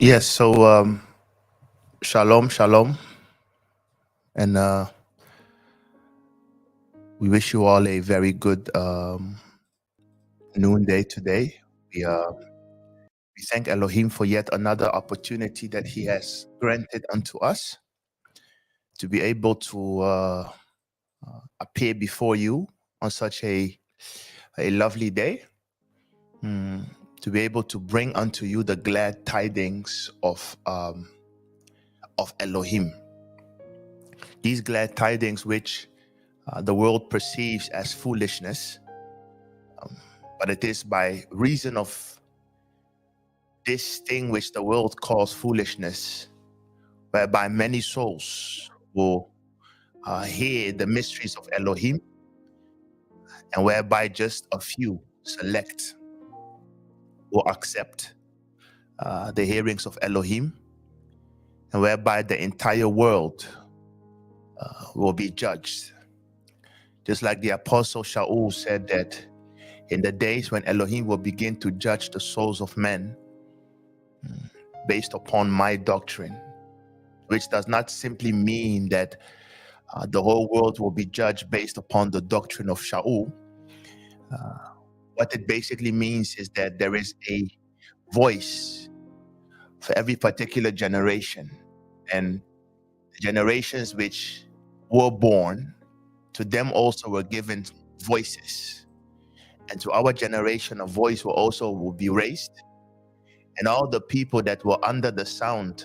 Yes, so shalom, shalom, and we wish you all a very good noonday today. We uh, we thank Elohim for yet another opportunity that He has granted unto us to be able to appear before you on such a lovely day, mm, to be able to bring unto you the glad tidings of Elohim. These glad tidings which the world perceives as foolishness, but it is by reason of this thing which the world calls foolishness, whereby many souls will hear the mysteries of Elohim, and whereby just a few select will accept the hearings of Elohim, and whereby the entire world will be judged. Just like the apostle Shaul said that in the days when Elohim will begin to judge the souls of men based upon my doctrine, which does not simply mean that the whole world will be judged based upon the doctrine of Shaul. What it basically means is that there is a voice for every particular generation, and the generations which were born, to them also were given voices, and to our generation a voice will be raised, and all the people that were under the sound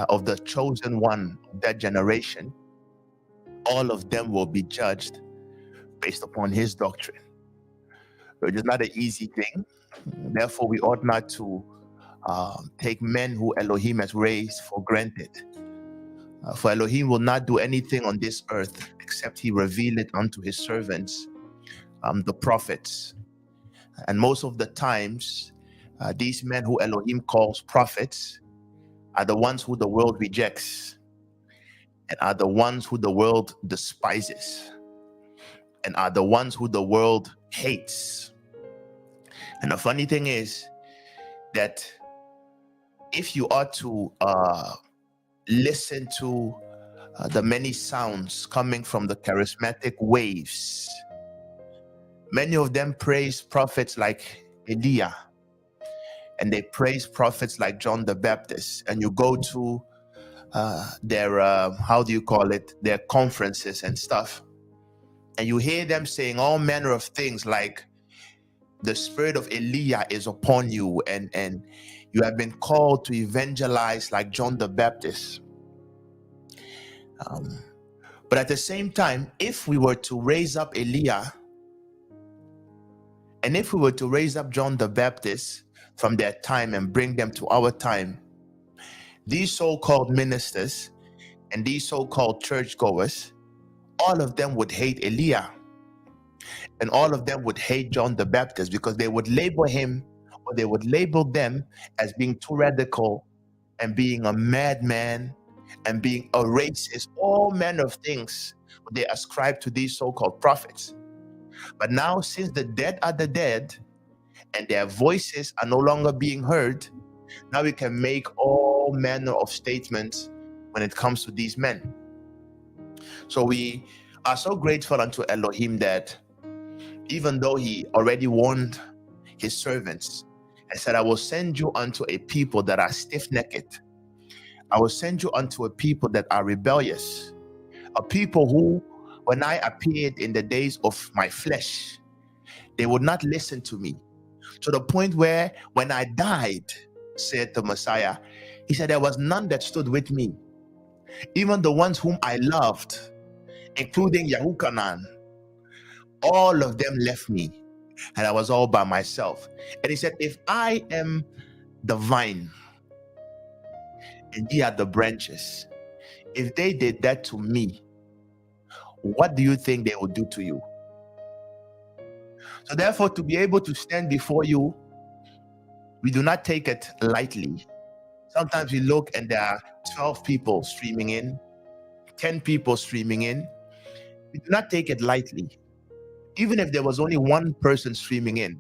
of the chosen one of that generation, all of them will be judged based upon his doctrine. It is not an easy thing. Therefore, we ought not to take men who Elohim has raised for granted. For Elohim will not do anything on this earth except he reveal it unto his servants, the prophets. And most of the times, these men who Elohim calls prophets are the ones who the world rejects, and are the ones who the world despises, and are the ones who the world hates. And the funny thing is that if you are to listen to the many sounds coming from the charismatic waves, many of them praise prophets like Elijah, and they praise prophets like John the Baptist. And you go to their their conferences and stuff, and you hear them saying all manner of things like the spirit of Elijah is upon you, and you have been called to evangelize like John the Baptist. But at the same time, if we were to raise up Elijah, and if we were to raise up John the Baptist from their time and bring them to our time, these so-called ministers and these so-called churchgoers, all of them would hate Elijah, and all of them would hate John the Baptist, because they would label him, or they would label them as being too radical and being a madman and being a racist, all manner of things they ascribe to these so-called prophets. But now, since the dead are the dead and their voices are no longer being heard, now we can make all manner of statements when it comes to these men. So we are so grateful unto Elohim that even though he already warned his servants and said, I will send you unto a people that are stiff-necked, I will send you unto a people that are rebellious, a people who, when I appeared in the days of my flesh, they would not listen to me, to the point where when I died, said the Messiah, he said, there was none that stood with me. Even the ones whom I loved, including Yahukanan, all of them left me, and I was all by myself. And he said, if I am the vine and ye are the branches, if they did that to me, what do you think they would do to you? So therefore, to be able to stand before you, we do not take it lightly. Sometimes we look and there are 12 people streaming in, 10 people streaming in. We do not take it lightly. Even if there was only one person streaming in,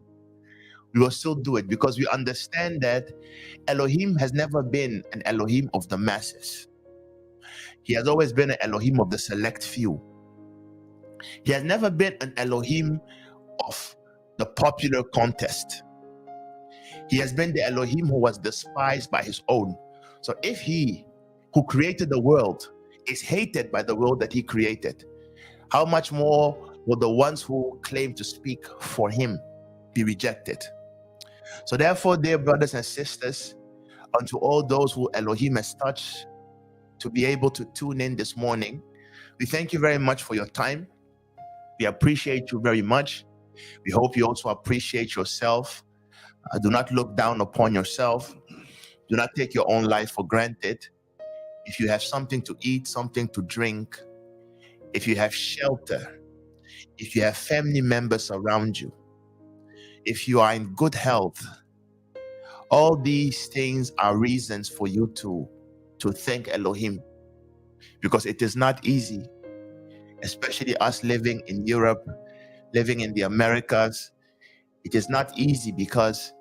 We will still do it because we understand that Elohim has never been an Elohim of the masses. He has always been an Elohim of the select few. He has never been an Elohim of the popular contest. He has been the Elohim who was despised by his own. So if he who created the world is hated by the world that he created, how much more will the ones who claim to speak for him be rejected? So therefore, dear brothers and sisters, unto all those who Elohim has touched to be able to tune in this morning, we thank you very much for your time. We appreciate you very much. We hope you also appreciate yourself. Do not look down upon yourself. Do not take your own life for granted. If you have something to eat, something to drink, if you have shelter, if you have family members around you, if you are in good health, all these things are reasons for you to thank Elohim, because it is not easy, especially us living in Europe, living in the Americas. It is not easy because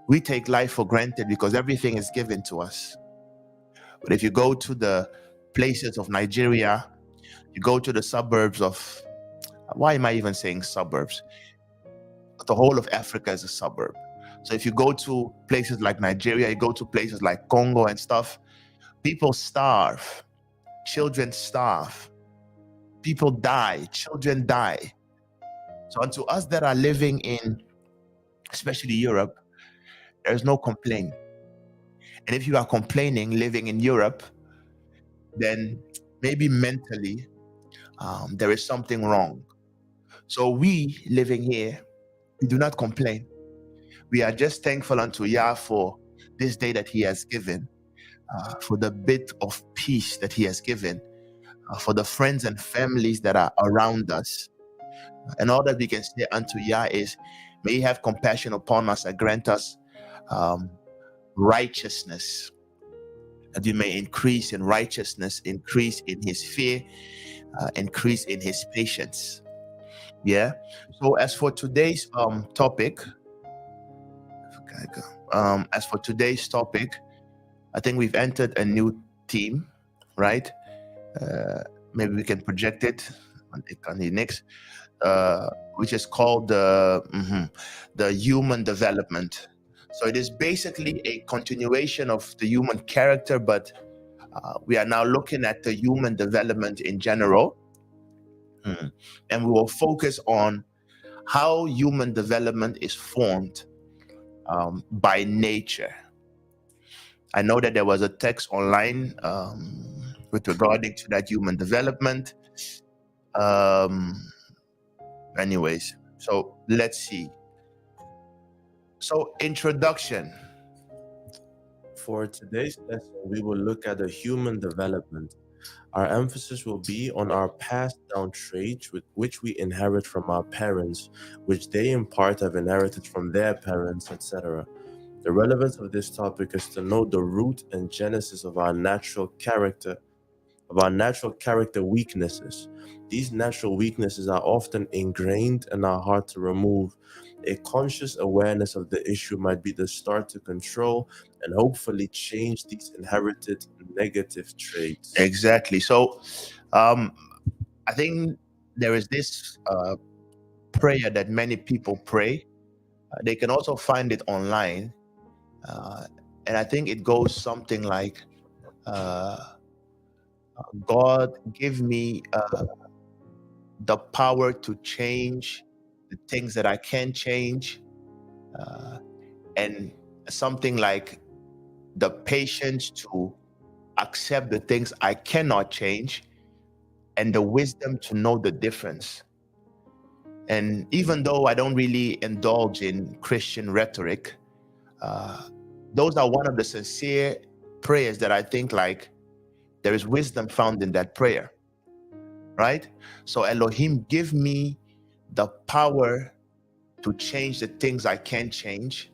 we take life for granted because everything is given to us. But if you go to the places of Nigeria, you go to the suburbs of, why am I even saying suburbs? The whole of Africa is a suburb. So if you go to places like Nigeria, you go to places like Congo and stuff, people starve, children starve, people die, children die. So unto us that are living in, especially Europe, there's no complaint. And if you are complaining living in Europe, then maybe mentally there is something wrong. So we living here, we do not complain. We are just thankful unto Yah for this day that he has given, for the bit of peace that he has given, for the friends and families that are around us. And all that we can say unto Yah is, may he have compassion upon us and grant us righteousness, that we may increase in righteousness, increase in his fear, increase in his patience. Yeah. So as for today's topic, I think we've entered a new theme, right? Maybe we can project it on the next, which is called the human development. So it is basically a continuation of the human character, but we are now looking at the human development in general. And we will focus on how human development is formed by nature. I know that there was a text online with regarding to that human development. Anyways, so let's see. So introduction. For today's lesson, we will look at the human development. Our emphasis will be on our passed down traits which we inherit from our parents, which they in part have inherited from their parents, etc. The relevance of this topic is to know the root and genesis of our natural character weaknesses. These natural weaknesses are often ingrained and are hard to remove. A conscious awareness of the issue might be the start to control and hopefully change these inherited negative traits. Exactly. So I think there is this prayer that many people pray. They can also find it online. And I think it goes something like, God, give me the power to change the things that I can change, and something like the patience to accept the things I cannot change, and the wisdom to know the difference. And even though I don't really indulge in Christian rhetoric, those are one of the sincere prayers that I think like there is wisdom found in that prayer, right? So Elohim, give me the power to change the things I can't change.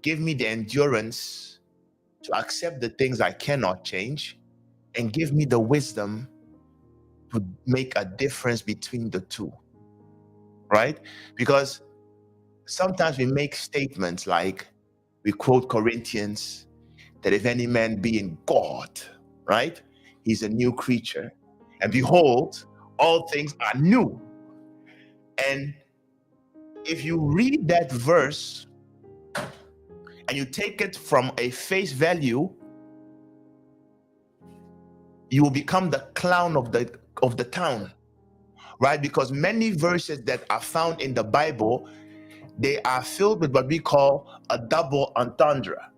Give me the endurance to accept the things I cannot change, and give me the wisdom to make a difference between the two, right? Because sometimes we make statements like, we quote Corinthians, that if any man be in God, right, he's a new creature. And behold, all things are new. And if you read that verse and you take it from a face value, you will become the clown of the town, right? Because many verses that are found in the Bible, they are filled with what we call a double entendre.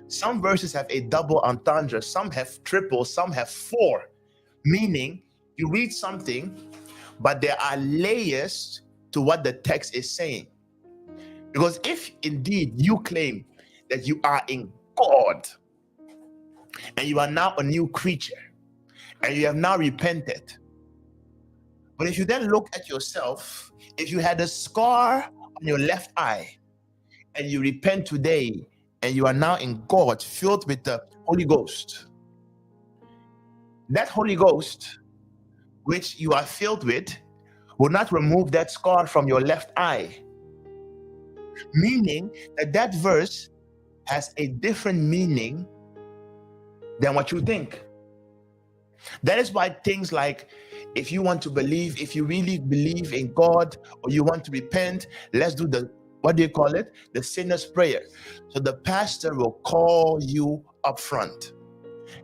Some verses have a double entendre, some have triple, some have four, meaning you read something, but there are layers to what the text is saying. Because if indeed you claim that you are in God and you are now a new creature and you have now repented, but if you then look at yourself, if you had a scar on your left eye and you repent today and you are now in God, filled with the Holy Ghost, that Holy Ghost which you are filled with will not remove that scar from your left eye, meaning that that verse has a different meaning than what you think. That is why things like, if you want to believe, if you really believe in God, or you want to repent, let's do the, what do you call it? The sinner's prayer. So the pastor will call you up front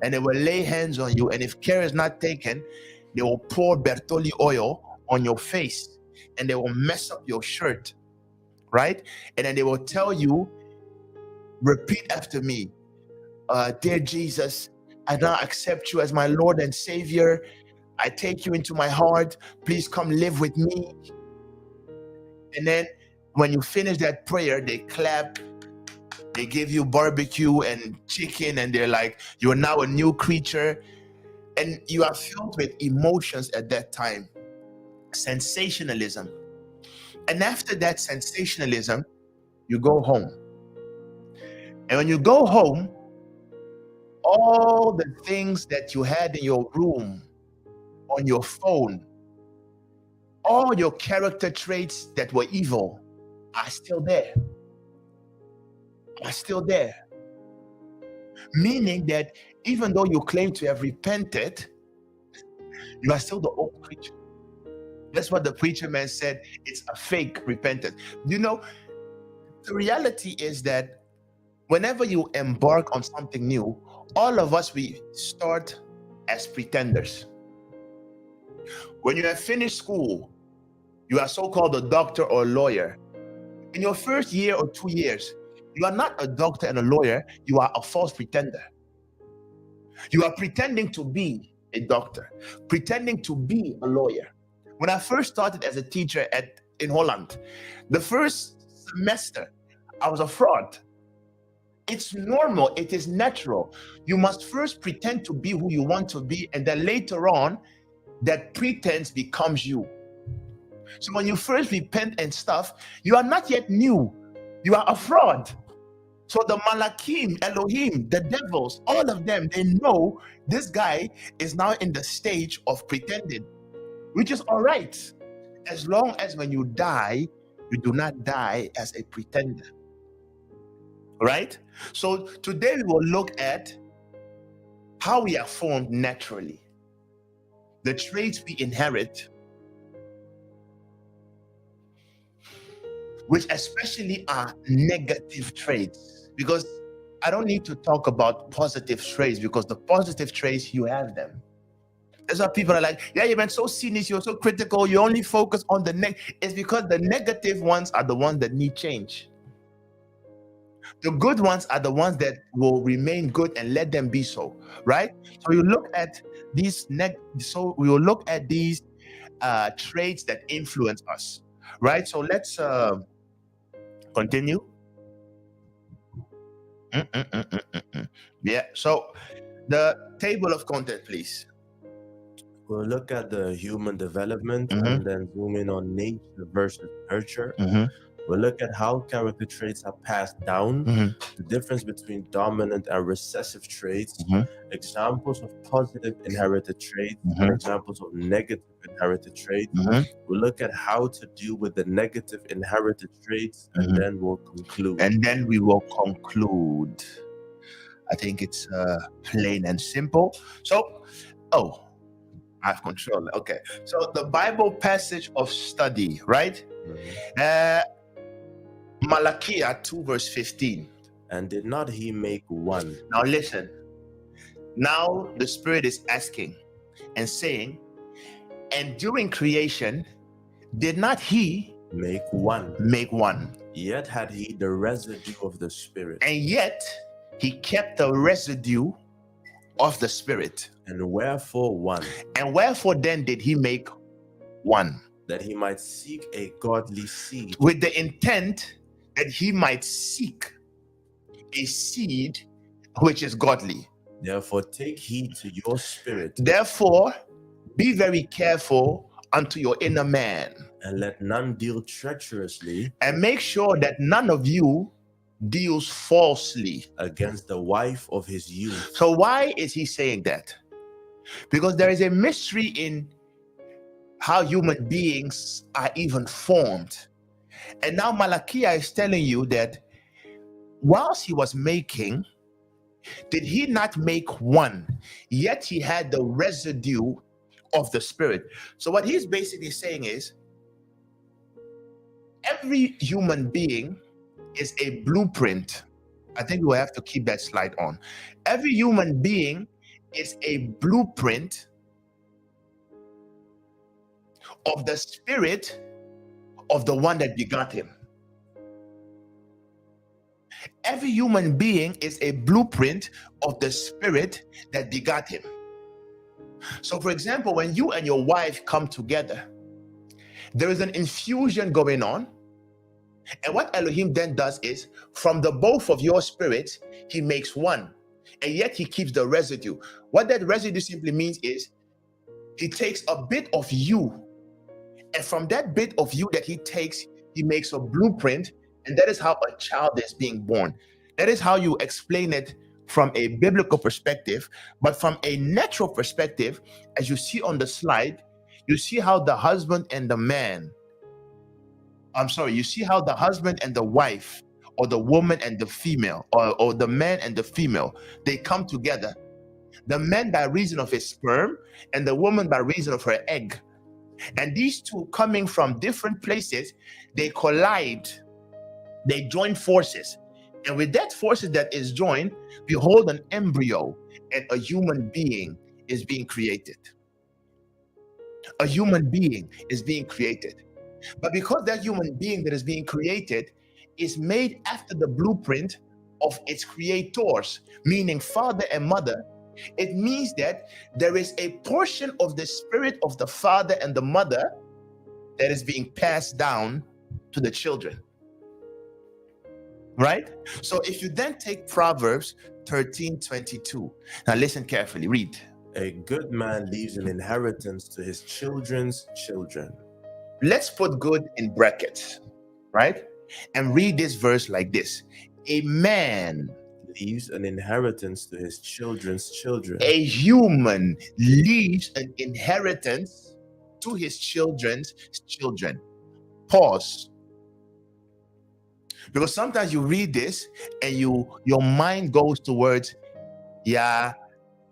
and they will lay hands on you. And if care is not taken, they will pour Bertolli oil on your face and they will mess up your shirt, right? And then they will tell you, repeat after me, dear Jesus, I now accept you as my Lord and Savior. I take you into my heart. Please come live with me. And then when you finish that prayer, they clap, they give you barbecue and chicken, and they're like, you're now a new creature. And you are filled with emotions at that time, sensationalism. And after that sensationalism, you go home. And when you go home, all the things that you had in your room, on your phone, all your character traits that were evil are still there. Are still there. Meaning that even though you claim to have repented, you are still the old creature. That's what the preacher man said. It's a fake repentance. You know, the reality is that whenever you embark on something new, all of us, we start as pretenders. When you have finished school, you are so-called a doctor or a lawyer. In your first year or 2 years, you are not a doctor and a lawyer, you are a false pretender. You are pretending to be a doctor, pretending to be a lawyer. When I first started as a teacher in Holland, the first semester, I was a fraud. It's normal, it is natural. You must first pretend to be who you want to be, and then later on, that pretense becomes you. So when you first repent and stuff, you are not yet new. You are a fraud. So the Malachi, Elohim, the devils, all of them, they know this guy is now in the stage of pretending, which is all right. As long as when you die, you do not die as a pretender. Right? So today we will look at how we are formed naturally, the traits we inherit, which especially are negative traits, because I don't need to talk about positive traits, because the positive traits, you have them. That's why people are like, yeah, you've been so cynical, you're so critical, you only focus on the negative. It's because the negative ones are the ones that need change. The good ones are the ones that will remain good, and let them be so, right? So you look at these so we will look at these traits that influence us, right? So let's continue. Yeah, so the table of content, please. We'll look at the human development and then zoom in on nature versus nurture. We'll look at how character traits are passed down, Mhm. the difference between dominant and recessive traits, Mhm. examples of positive inherited traits, and Mhm. examples of negative inherited traits. Mhm. We'll look at how to deal with the negative inherited traits, and Mhm. then we'll conclude. And then we will conclude. I think it's plain and simple. So, I have control. Okay. So the Bible passage of study, right? Mhm. Malachi 2 verse 15. And did not he make one? Now listen. Now the Spirit is asking and saying, and during creation, did not he Make one. make one? Yet had he the residue of the Spirit. And yet he kept the residue of the Spirit. And wherefore one? And wherefore then did he make one? That he might seek a godly seed. With the intent that he might seek a seed which is godly. Therefore take heed to your spirit. Therefore be very careful unto your inner man. And let none deal treacherously. And make sure that none of you deals falsely against the wife of his youth. So why is he saying that? Because there is a mystery in how human beings are even formed. And now Malachi is telling you that whilst he was making, did he not make one? Yet he had the residue of the Spirit. So what he's basically saying is, every human being is a blueprint. I think we'll have to keep that slide on. Every human being is a blueprint of the Spirit of the one that begot him. Every human being is a blueprint of the Spirit that begot him. So for example, when you and your wife come together, there is an infusion going on. And what Elohim then does is, from the both of your spirits, he makes one. And yet he keeps the residue. What that residue simply means is, he takes a bit of you. And from that bit of you that he takes, he makes a blueprint. And that is how a child is being born. That is how you explain it from a biblical perspective. But from a natural perspective, as you see on the slide, you see how the husband and the man, you see how the husband and the wife, or the woman and the female, or the man and the female, they come together. The man by reason of his sperm, and the woman by reason of her egg. And these two, coming from different places, they collide, they join forces. And with that forces that is joined, behold, an embryo, and a human being is being created. A human being is being created. But because that human being that is being created is made after the blueprint of its creators, meaning father and mother, it means that there is a portion of the spirit of the father and the mother that is being passed down to the children. Right? So if you then take Proverbs 13:22, now listen carefully, read. A good man leaves an inheritance to his children's children. Let's put good in brackets, right? And read this verse like this. A man leaves an inheritance to his children's children. A human leaves an inheritance to his children's children. Pause. Because sometimes you read this and your mind goes towards,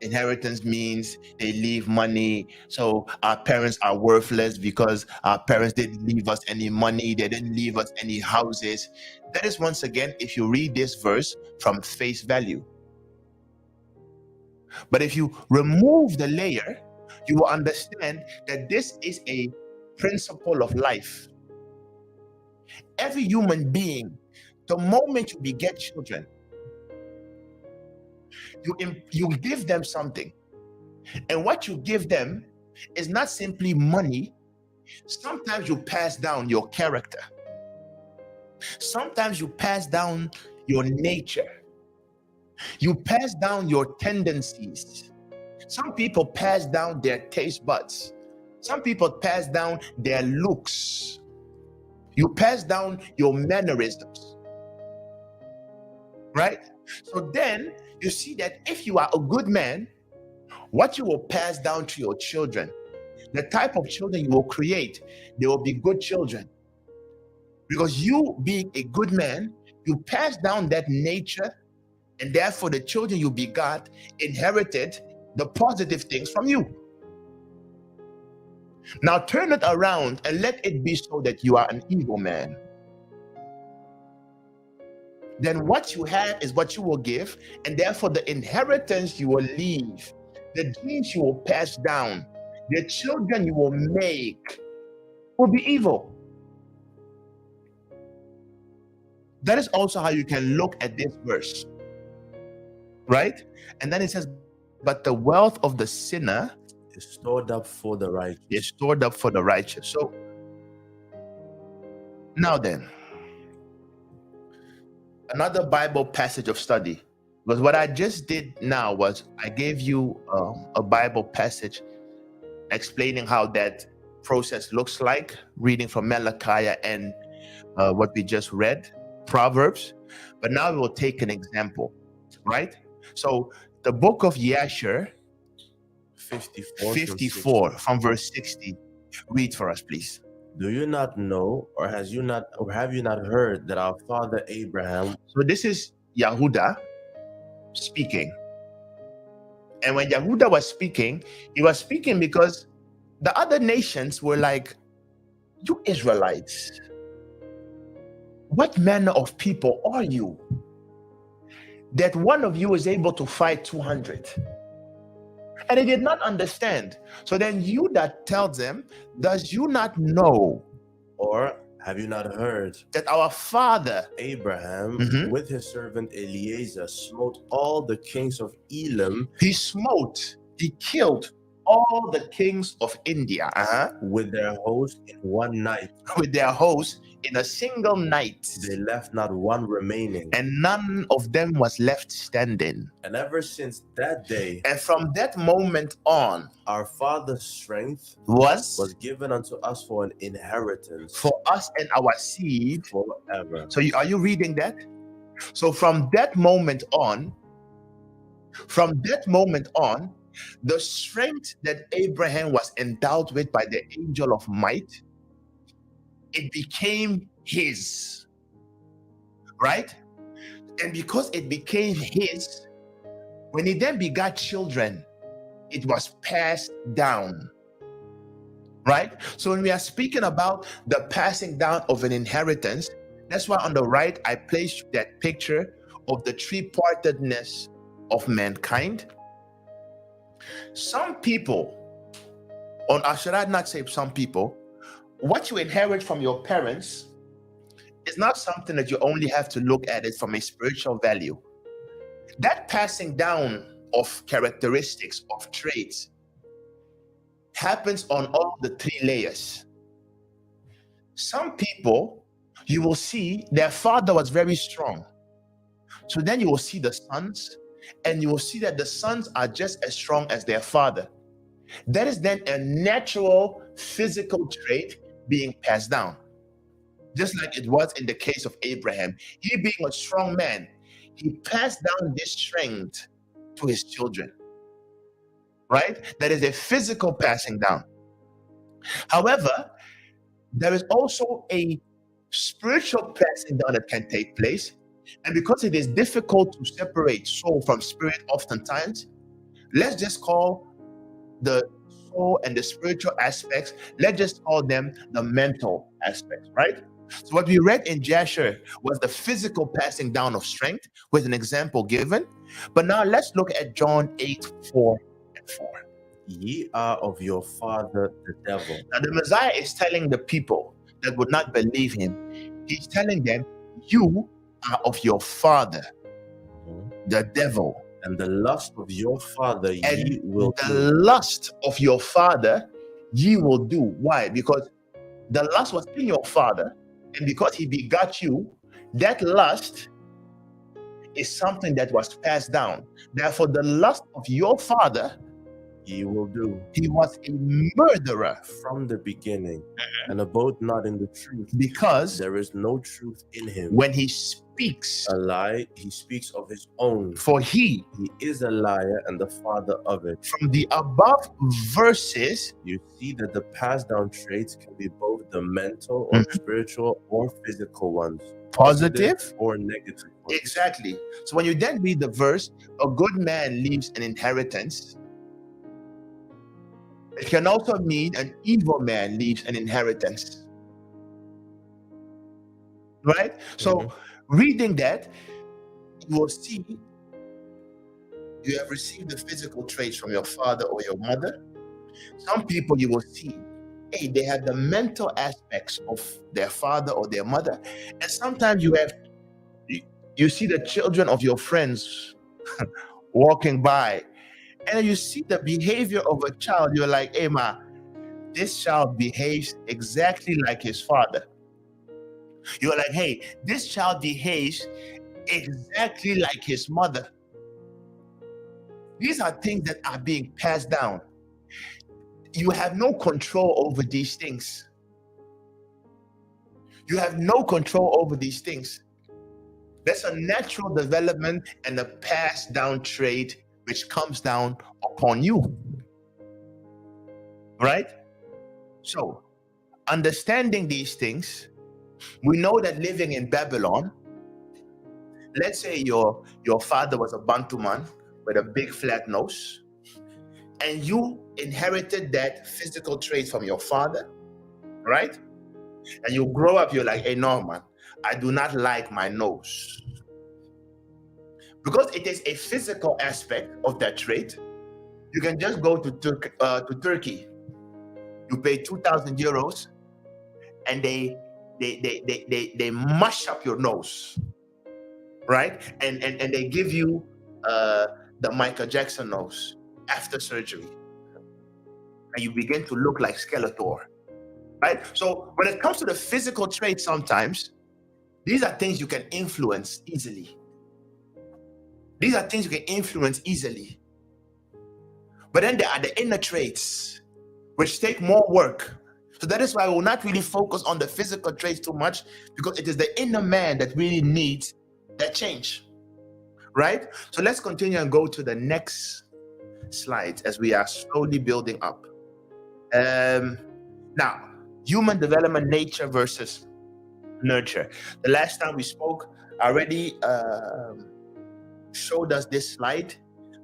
inheritance means they leave money, so our parents are worthless because our parents didn't leave us any money, they didn't leave us any houses. That is, once again, if you read this verse from face value. But if you remove the layer, you will understand that this is a principle of life. Every human being, the moment you beget children, you give them something. And what you give them is not simply money. Sometimes you pass down your character. Sometimes you pass down your nature. You pass down your tendencies. Some people pass down their taste buds. Some people pass down their looks. You pass down your mannerisms, right? So then you see that if you are a good man, what you will pass down to your children, the type of children you will create, they will be good children. Because you being a good man, you pass down that nature, and therefore the children you begot inherited the positive things from you. Now turn it around and let it be so that you are an evil man. Then what you have is what you will give, and therefore the inheritance you will leave, the genes you will pass down, the children you will make will be evil. That is also how you can look at this verse, right? And then it says, but the wealth of the sinner is stored up for the righteous. is stored up for the righteous. So now then, another Bible passage of study, because what I just did now was I gave you a Bible passage explaining how that process looks like, reading from Malachi and what we just read, Proverbs. But now we will take an example, right? So the book of Yashar 54 from verse 60. Read for us, please. Do you not know, or have you not heard that our father Abraham? So this is Yahuda speaking. And when Yahuda was speaking, he was speaking because the other nations were like, you Israelites, what manner of people are you that one of you is able to fight 200? And they did not understand. So then Judah tells them, does you not know, or have you not heard, that our father Abraham with his servant Eliezer smote all the kings of Elam? He killed all the kings of India with their host in one night. With their host in a single night. They left not one remaining. And none of them was left standing. And ever since that day, and from that moment on, our father's strength was given unto us for an inheritance, for us and our seed forever. So are you reading that? So from that moment on, the strength that Abraham was endowed with by the angel of might, it became his, right? And because it became his, when he then begot children, it was passed down, right? So when we are speaking about the passing down of an inheritance, that's why on the right, I placed that picture of the three-partedness of mankind. Some people, or should I not say some people, what you inherit from your parents is not something that you only have to look at it from a spiritual value. That passing down of characteristics, of traits, happens on all the three layers. Some people, you will see their father was very strong. So then you will see the sons, and you will see that the sons are just as strong as their father. That is then a natural physical trait being passed down. Just like it was in the case of Abraham. He being a strong man, he passed down this strength to his children, right? That is a physical passing down. However, there is also a spiritual passing down that can take place. And because it is difficult to separate soul from spirit oftentimes, let's just call the soul and the spiritual aspects, let's just call them the mental aspects, right? So what we read in Jasher was the physical passing down of strength with an example given. But now let's look at John 8:4 and 4. Ye are of your father the devil. Now the Messiah is telling the people that would not believe him, he's telling them, you are of your father, the devil. And the lust of your father ye will do. The lust of your father ye will do. Why? Because the lust was in your father, and because he begot you, that lust is something that was passed down. Therefore, the lust of your father he will do. He was a murderer From the beginning, and abode not in the truth, because there is no truth in him. when he speaks, A lie, he speaks of his own. for he, is a liar and the father of it. from the above verses, You see that the passed down traits can be both the mental or spiritual or physical ones, positive or negative ones. Exactly. So when you then read the verse, a good man leaves an inheritance. It can also mean an evil man leaves an inheritance. Right? So reading that, you will see you have received the physical traits from your father or your mother. Some people you will see, hey, they have the mental aspects of their father or their mother. And sometimes you see the children of your friends walking by, and you see the behavior of a child. You're like, hey, ma, this child behaves exactly like his father. You're like, hey, this child behaves exactly like his mother. These are things that are being passed down. You have no control over these things. You have no control over these things. That's a natural development and a passed down trait which comes down upon you. Right? So, understanding these things, we know that living in Babylon, let's say your father was a Bantu man with a big flat nose, and you inherited that physical trait from your father, right? And you grow up, you're like, hey, no, man, I do not like my nose. Because it is a physical aspect of that trait, you can just go to Turkey. You pay 2,000 euros, and they mush up your nose, right? And they give you the Michael Jackson nose after surgery, and you begin to look like Skeletor, right? So when it comes to the physical traits, sometimes these are things you can influence easily. These are things you can influence easily. But then there are the inner traits, which take more work. So that is why I will not really focus on the physical traits too much, because it is the inner man that really needs that change, right? So let's continue and go to the next slide as we are slowly building up. Now, human development, nature versus nurture. The last time we spoke, I already showed us this slide,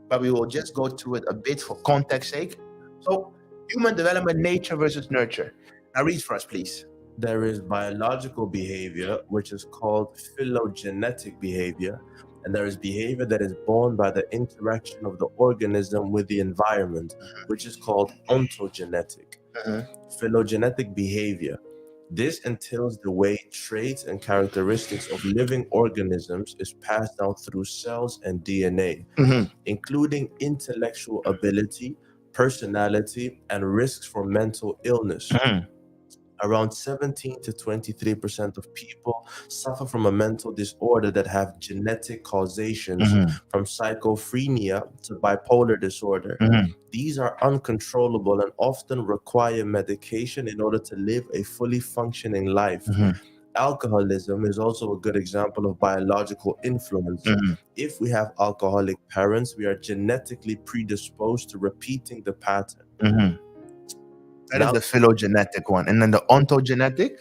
but we will just go through it a bit for context sake. So, human development, nature versus nurture. Now read for us, please. There is biological behavior, which is called phylogenetic behavior, and there is behavior that is born by the interaction of the organism with the environment, which is called ontogenetic. Phylogenetic behavior. This entails the way traits and characteristics of living organisms is passed down through cells and DNA, including intellectual ability, personality, and risks for mental illness. Around 17 to 23% of people suffer from a mental disorder that have genetic causations, from schizophrenia to bipolar disorder. These are uncontrollable and often require medication in order to live a fully functioning life. Alcoholism is also a good example of biological influence. If we have alcoholic parents, we are genetically predisposed to repeating the pattern. That is the phylogenetic one. And then the ontogenetic?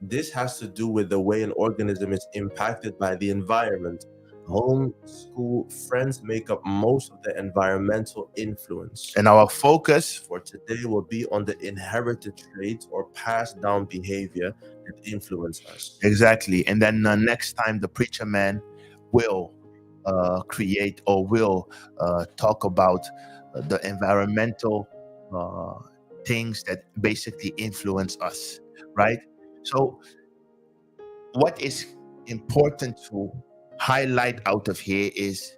This has to do with the way an organism is impacted by the environment. Home, school, friends make up most of the environmental influence. And our focus for today will be on the inherited traits or passed down behavior that influence us. Exactly. And then next time the preacher man will create or will talk about the environmental things that basically influence us, right? So what is important to highlight out of here is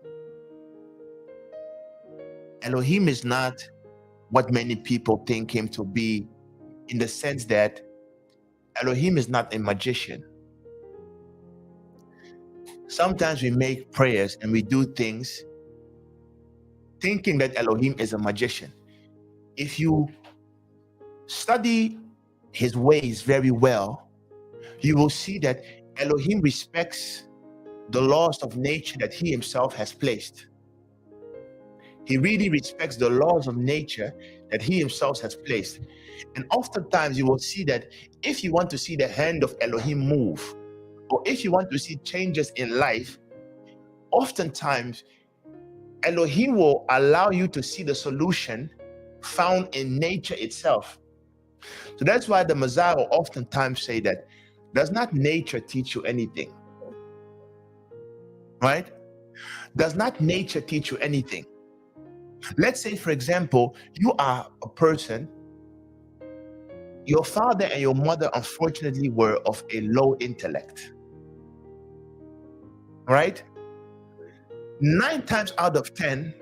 Elohim is not what many people think him to be, in the sense that Elohim is not a magician. Sometimes we make prayers and we do things thinking that Elohim is a magician. if you study his ways very well, you will see that Elohim respects the laws of nature that he himself has placed. He really respects the laws of nature that he himself has placed. And oftentimes you will see that if you want to see the hand of Elohim move, or if you want to see changes in life, oftentimes Elohim will allow you to see the solution found in nature itself. So that's why the Messiah will oftentimes say that, does not nature teach you anything? Right? Does not nature teach you anything? Let's say, for example, you are a person, your father and your mother unfortunately were of a low intellect. Right? 9 times out of 10,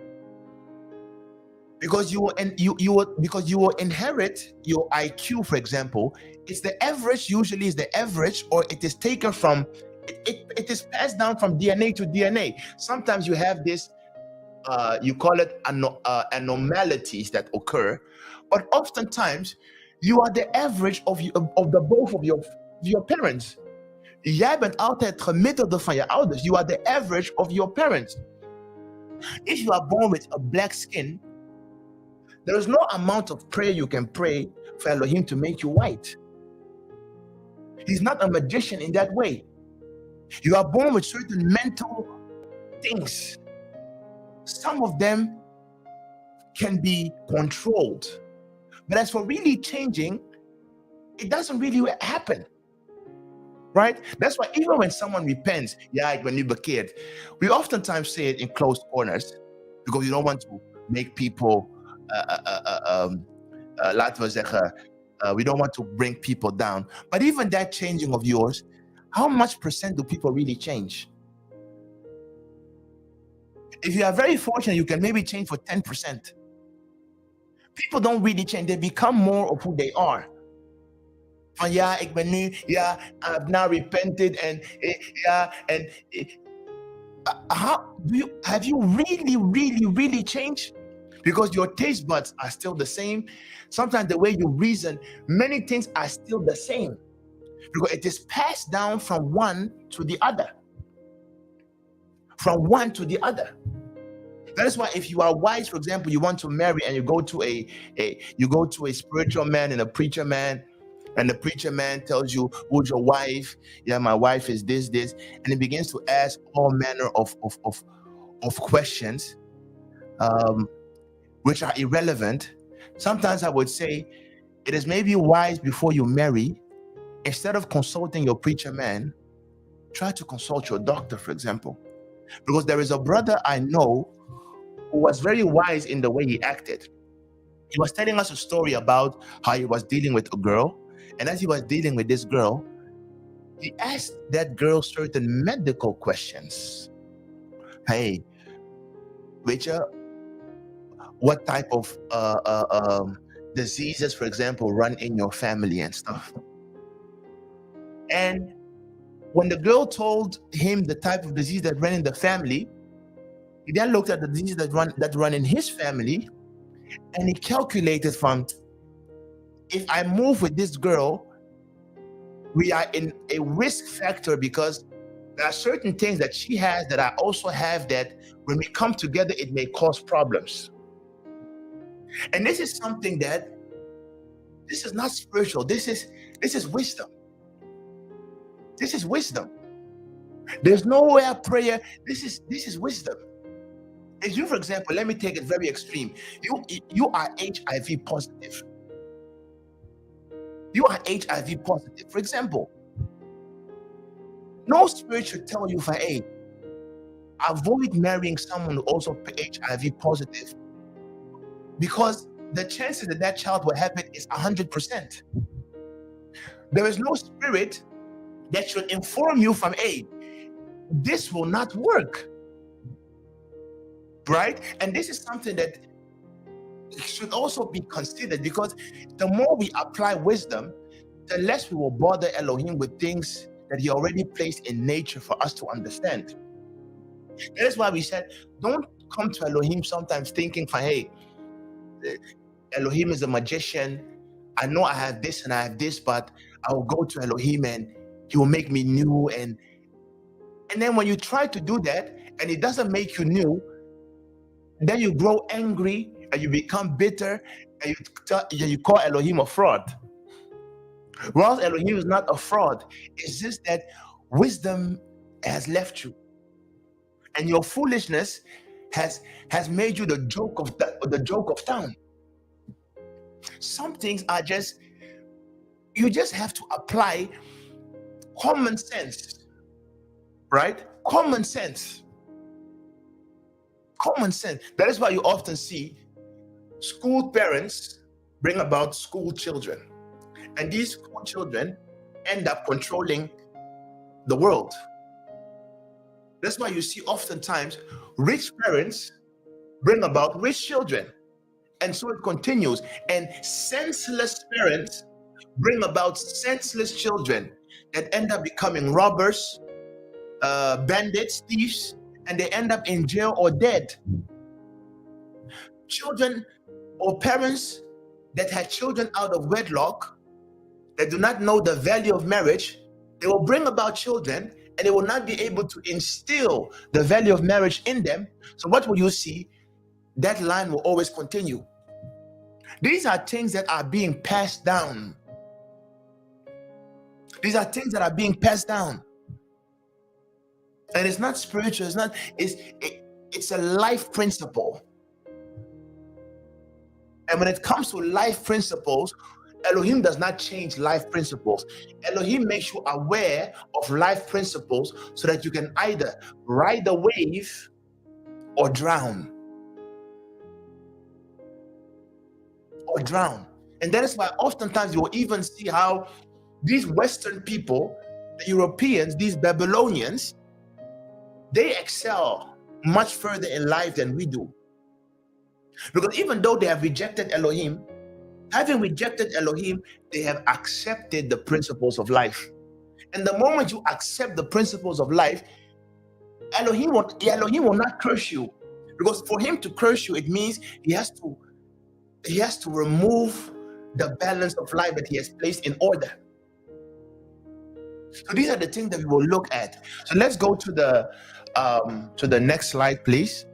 because you will inherit your IQ, for example, it's the average, usually is the average, or it is taken from, it is passed down from DNA to DNA. Sometimes you have this, you call it anomalies that occur, but oftentimes you are the average of the both of your parents. Jij bent altijd het gemiddelde van je ouders. You are the average of your parents. If you are born with a black skin, there is no amount of prayer you can pray for Elohim to make you white. He's not a magician in that way. You are born with certain mental things. Some of them can be controlled. But as for really changing, it doesn't really happen. Right? That's why even when someone repents, when you bekeerd, we oftentimes say it in closed corners because you don't want to make people, laten we zeggen, we don't want to bring people down. But even that changing of yours, how much percent do people really change? If you are very fortunate, you can maybe change for 10%. People don't really change. They become more of who they are. Van ik ben nu, I've now repented, and have you really changed? Because your taste buds are still the same. Sometimes the way you reason, many things are still the same, because it is passed down from one to the other. From one to the other. That is why if you are wise, for example, you want to marry and you go to a spiritual man and a preacher man, and the preacher man tells you, who's your wife? My wife is this, and he begins to ask all manner of questions, which are irrelevant. Sometimes I would say it is maybe wise before you marry, instead of consulting your preacher man, try to consult your doctor, for example. Because there is a brother I know who was very wise in the way he acted. He was telling us a story about how he was dealing with a girl. And as he was dealing with this girl, he asked that girl certain medical questions. Hey, Richard, what type of diseases, for example, run in your family and stuff? And when the girl told him the type of disease that ran in the family, he then looked at the diseases that run in his family, and he calculated from, if I move with this girl, we are in a risk factor because there are certain things that she has that I also have, that when we come together, it may cause problems. And this is something that, this is not spiritual. This is wisdom. This is wisdom. There's nowhere prayer. This is wisdom. If you, for example, let me take it very extreme. You are HIV positive. You are HIV positive. For example, no spirit should tell you, avoid marrying someone who also HIV positive, because the chances that child will happen is 100%. There is no spirit that should inform you this will not work, right? And this is something that should also be considered, because the more we apply wisdom, the less we will bother Elohim with things that he already placed in nature for us to understand. That is why we said, don't come to Elohim sometimes thinking, Elohim is a magician. I know I have this and I have this, but I will go to Elohim and he will make me new. And then when you try to do that and it doesn't make you new, then you grow angry and you become bitter and you call Elohim a fraud. Well, Elohim is not a fraud. It's just that wisdom has left you, and your foolishness has made you the joke of town. Some things are just, you just have to apply common sense, right? Common sense. That is why you often see school parents bring about school children, and these school children end up controlling the world. That's why you see oftentimes rich parents bring about rich children, and so it continues. And senseless parents bring about senseless children that end up becoming robbers, bandits, thieves, and they end up in jail or dead. Children or parents that had children out of wedlock, that do not know the value of marriage, they will bring about children and they will not be able to instill the value of marriage in them. So what will you see? That line will always continue. These are things that are being passed down. These are things that are being passed down. And it's not spiritual, it's a life principle. And when it comes to life principles, Elohim does not change life principles. Elohim makes you aware of life principles so that you can either ride the wave or drown. And that is why oftentimes you will even see how these Western people, the Europeans, these Babylonians, they excel much further in life than we do. Because even though they have rejected Elohim, having rejected Elohim, they have accepted the principles of life. And the moment you accept the principles of life, Elohim will not curse you. Because for him to curse you, it means he has to remove the balance of life that he has placed in order. So these are the things that we will look at. So let's go to the next slide, please.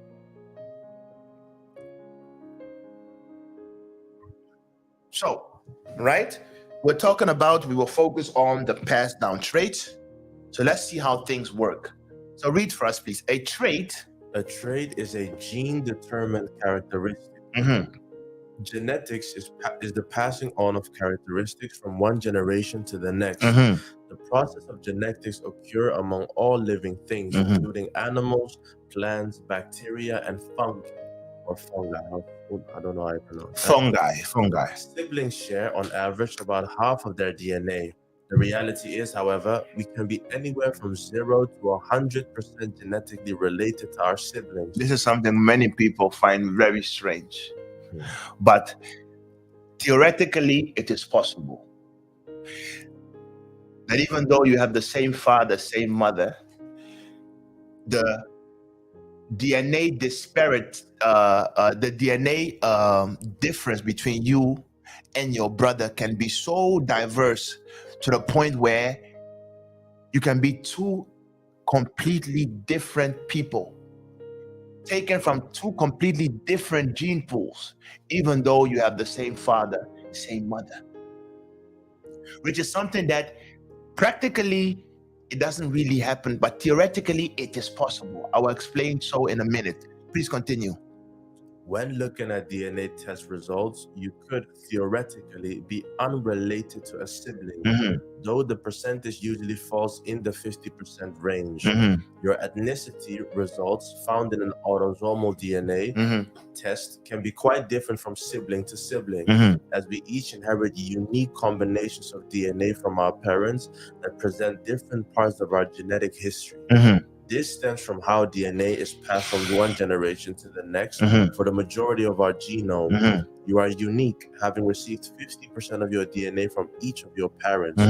So, right, we will focus on the passed down traits. So let's see how things work. So read for us, please. A trait is a gene-determined characteristic. Genetics is the passing on of characteristics from one generation to the next. The process of genetics occur among all living things, including animals, plants, bacteria, and fungi. Or fungi. I don't know how I pronounce that. Fungi. Siblings share on average about half of their DNA. The reality is, however, we can be anywhere from 0 to 100% genetically related to our siblings. This is something many people find very strange. But theoretically, it is possible that even though you have the same father, same mother, the DNA disparate, the DNA difference between you and your brother can be so diverse to the point where you can be two completely different people, taken from two completely different gene pools, even though you have the same father, same mother, which is something that practically it doesn't really happen, but theoretically it is possible. I will explain so in a minute. Please continue. When looking at DNA test results, you could theoretically be unrelated to a sibling, though the percentage usually falls in the 50% range. Your ethnicity results found in an autosomal DNA test can be quite different from sibling to sibling, as we each inherit unique combinations of DNA from our parents that present different parts of our genetic history. This stems from how DNA is passed from one generation to the next. For the majority of our genome, you are unique, having received 50% of your DNA from each of your parents.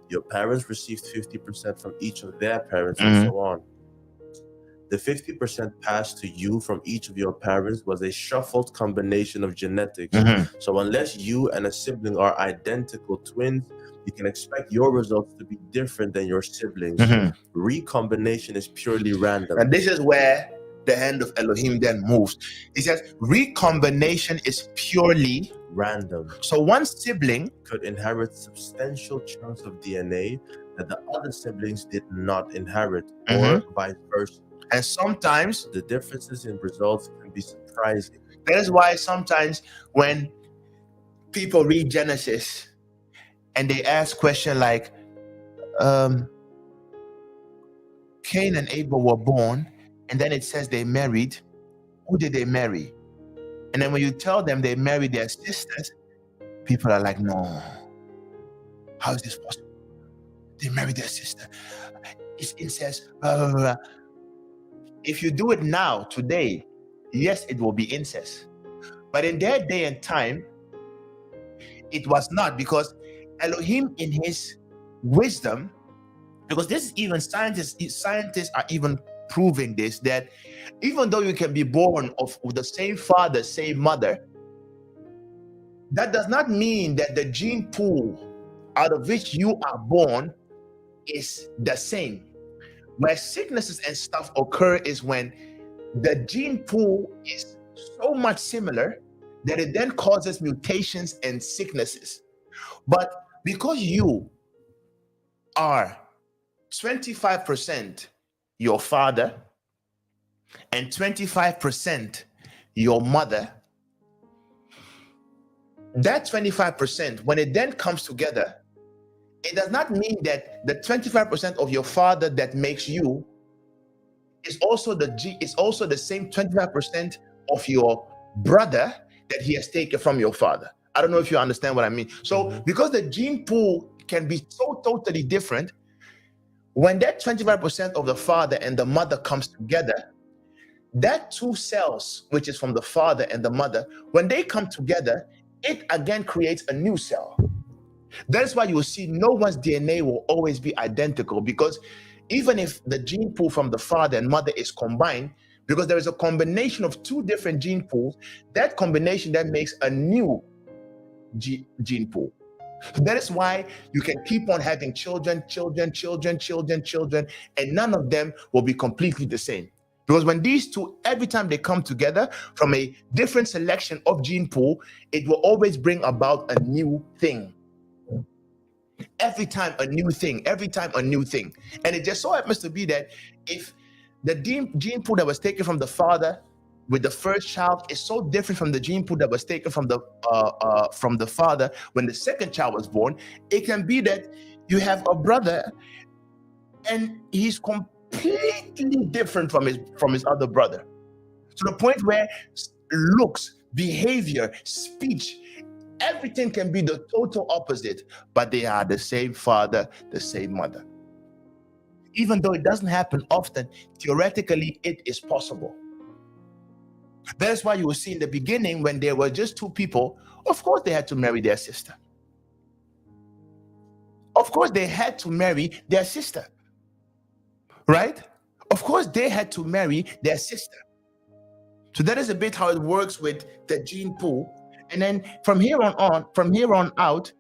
Your parents received 50% from each of their parents, and so on. The 50% passed to you from each of your parents was a shuffled combination of genetics. So unless you and a sibling are identical twins, you can expect your results to be different than your siblings. Recombination is purely random. And this is where the hand of Elohim then moves. He says recombination is purely Random. So one sibling Could inherit substantial chunks of DNA that the other siblings did not inherit, or vice versa. and sometimes The differences in results can be surprising. that is why sometimes when people read Genesis and they ask question like Cain and Abel were born, and then it says they married. Who did they marry? And then when you tell them they married their sisters, people are like, no, how is this possible? They married their sister. It's incest. Blah, blah, blah. If you do it now, today, yes, it will be incest. But in their day and time, it was not, because Elohim in his wisdom, because this is even scientists are even proving this, that even though you can be born of the same father, same mother, that does not mean that the gene pool out of which you are born is the same. Where sicknesses and stuff occur is when the gene pool is so much similar that it then causes mutations and sicknesses. But because you are 25% your father and 25% your mother, that 25%, when it then comes together, it does not mean that the 25% of your father that makes you is also the same 25% of your brother that he has taken from your father. I don't know if you understand what I mean. So because the gene pool can be so totally different, when that 25% of the father and the mother comes together, that two cells, which is from the father and the mother, when they come together, it again creates a new cell. That's why you will see no one's DNA will always be identical, because even if the gene pool from the father and mother is combined, because there is a combination of two different gene pools, that combination that makes a new gene pool. That is why you can keep on having children, and none of them will be completely the same. Because when these two, every time they come together from a different selection of gene pool, it will always bring about a new thing. Every time a new thing. And it just so happens to be that if the gene pool that was taken from the father with the first child is so different from the gene pool that was taken from the father when the second child was born, it can be that you have a brother and he's completely different from his other brother, to the point where looks, behavior, speech, everything can be the total opposite, but they are the same father, the same mother. Even though it doesn't happen often, theoretically it is possible. That's why you will see in the beginning, when there were just two people, of course they had to marry their sister. Of course they had to marry their sister. Right? Of course they had to marry their sister. So that is a bit how it works with the gene pool. And then from here on out,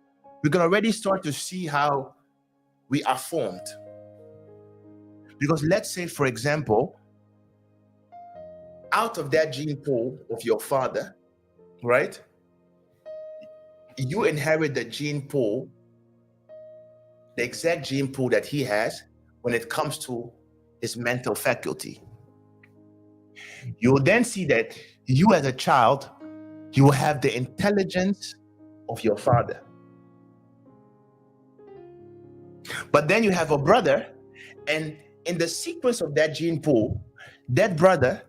we can already start to see how we are formed. Because let's say, for example, out of that gene pool of your father, right? You inherit the gene pool, the exact gene pool that he has when it comes to his mental faculty. You will then see that you as a child, you will have the intelligence of your father. But then you have a brother, and in the sequence of that gene pool, that brother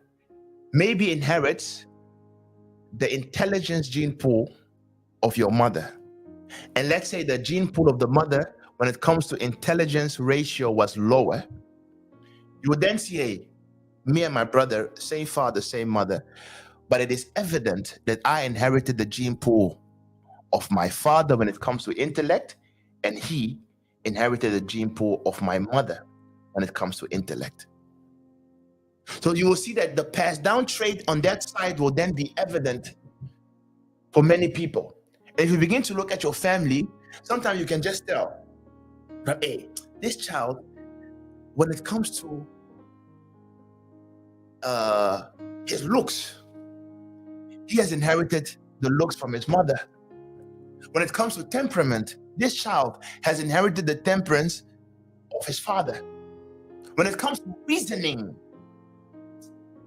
maybe inherits the intelligence gene pool of your mother. And let's say the gene pool of the mother, when it comes to intelligence ratio, was lower. You would then see, hey, me and my brother, same father, same mother, but it is evident that I inherited the gene pool of my father when it comes to intellect, and he inherited the gene pool of my mother when it comes to intellect. So you will see that the passed down trait on that side will then be evident for many people. And if you begin to look at your family, sometimes you can just tell that, hey, this child, when it comes to his looks, he has inherited the looks from his mother. When it comes to temperament, this child has inherited the temperance of his father. When it comes to reasoning,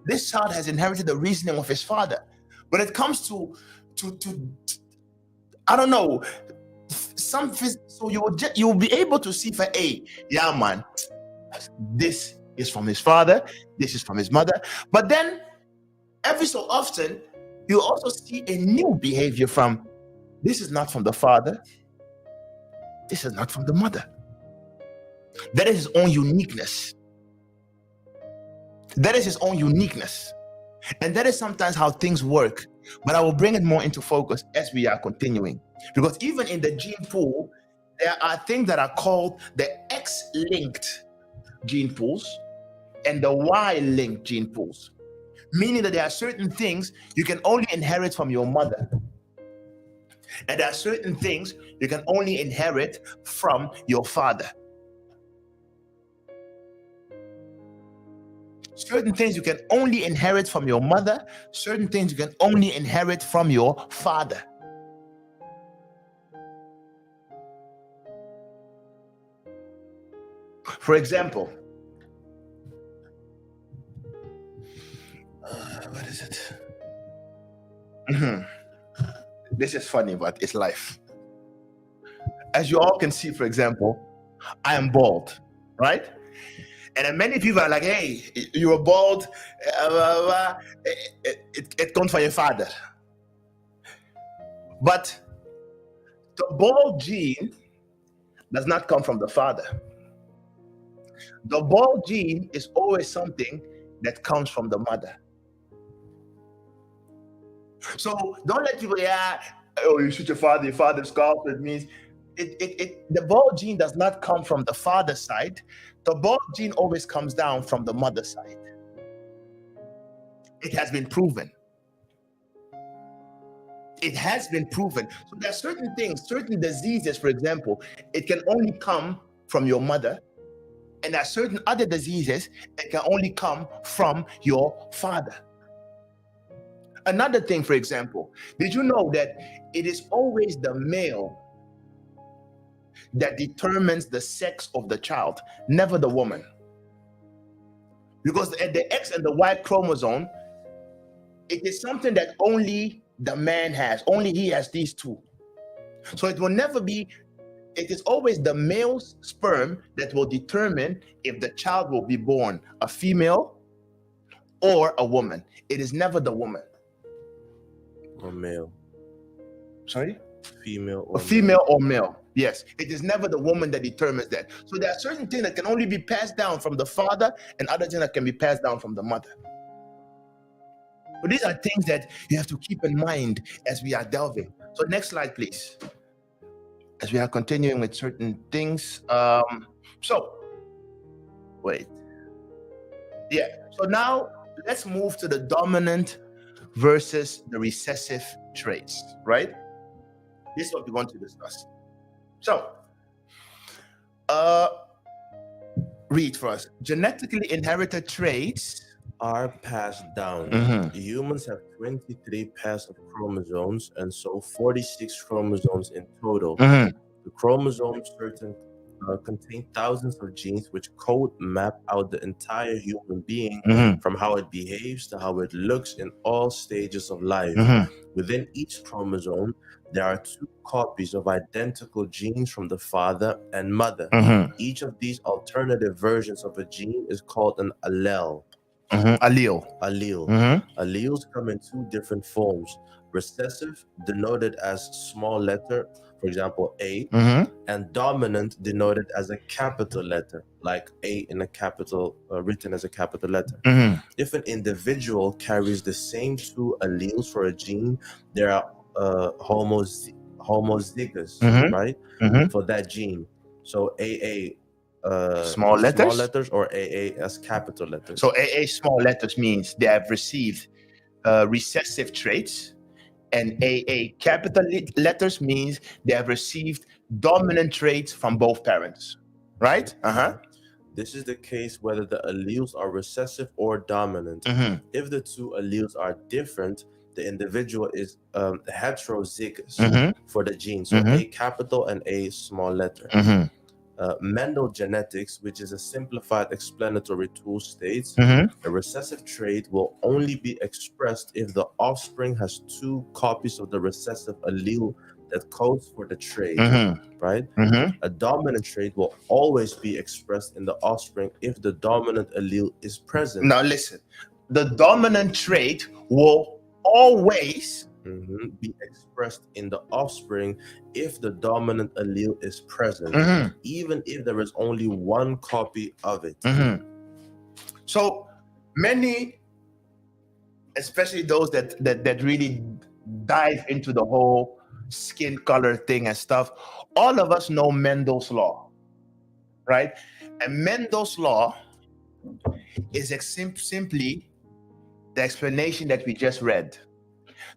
this child has inherited the reasoning of his father. When it comes to I don't know, so you will be able to see for, hey, yeah, man, this is from his father, this is from his mother. But then every so often you also see a new behavior from, this is not from the father, this is not from the mother. That is his own uniqueness. That is his own uniqueness. And that is sometimes how things work. But I will bring it more into focus as we are continuing. Because even in the gene pool, there are things that are called the X-linked gene pools and the Y-linked gene pools. Meaning that there are certain things you can only inherit from your mother. And there are certain things you can only inherit from your father. Certain things you can only inherit from your mother. Certain things you can only inherit from your father. For example, what is it? This is funny, but it's life. As you all can see, for example, I am bald, right? And then many people are like, hey, you were bald, it comes from your father. But the bald gene does not come from the father. The bald gene is always something that comes from the mother. So don't let people, oh, you shoot your father's scalp. It means the bald gene does not come from the father's side. The bald gene always comes down from the mother's side. It has been proven. It has been proven. So there are certain things, certain diseases, for example, it can only come from your mother. And there are certain other diseases that can only come from your father. Another thing, for example, did you know that it is always the male that determines the sex of the child, never the woman? Because at the X and the Y chromosome, it is something that only the man has. Only he has these two. So it will never be, it is always the male's sperm that will determine if the child will be born a female or a woman. It is never the woman. Or male. Sorry? Female or female or male. Yes, it is never the woman that determines that. So there are certain things that can only be passed down from the father and other things that can be passed down from the mother. But these are things that you have to keep in mind as we are delving. So next slide, please. As we are continuing with certain things. Wait. Yeah. So now let's move to the dominant versus the recessive traits, right? This is what we want to discuss. So, read for us. Genetically inherited traits are passed down. Humans have 23 pairs of chromosomes, and so 46 chromosomes in total. The chromosomes contain thousands of genes which code map out the entire human being, from how it behaves to how it looks in all stages of life. Within each chromosome, there are 2 copies of identical genes from the father and mother. Each of these alternative versions of a gene is called an allele. Alleles come in 2 different forms: recessive, denoted as small letter, for example A, and dominant, denoted as a capital letter, like A in a capital, written as a capital letter. If an individual carries the same 2 alleles for a gene, there are homozygous, right, for that gene. So AA Small letters? or AA as capital letters? So AA small letters means they have received recessive traits, and AA capital letters means they have received dominant traits from both parents, right? This is the case whether the alleles are recessive or dominant. If the two alleles are different, the individual is heterozygous for the gene, so A capital and A small letter. Mendel genetics, which is a simplified explanatory tool, states a recessive trait will only be expressed if the offspring has two copies of the recessive allele that codes for the trait, right? A dominant trait will always be expressed in the offspring if the dominant allele is present. Now listen, the dominant trait will always be expressed in the offspring if the dominant allele is present, even if there is only one copy of it. So many, especially those that really dive into the whole skin color thing and stuff, all of us know Mendel's law, right? And Mendel's law is simply the explanation that we just read.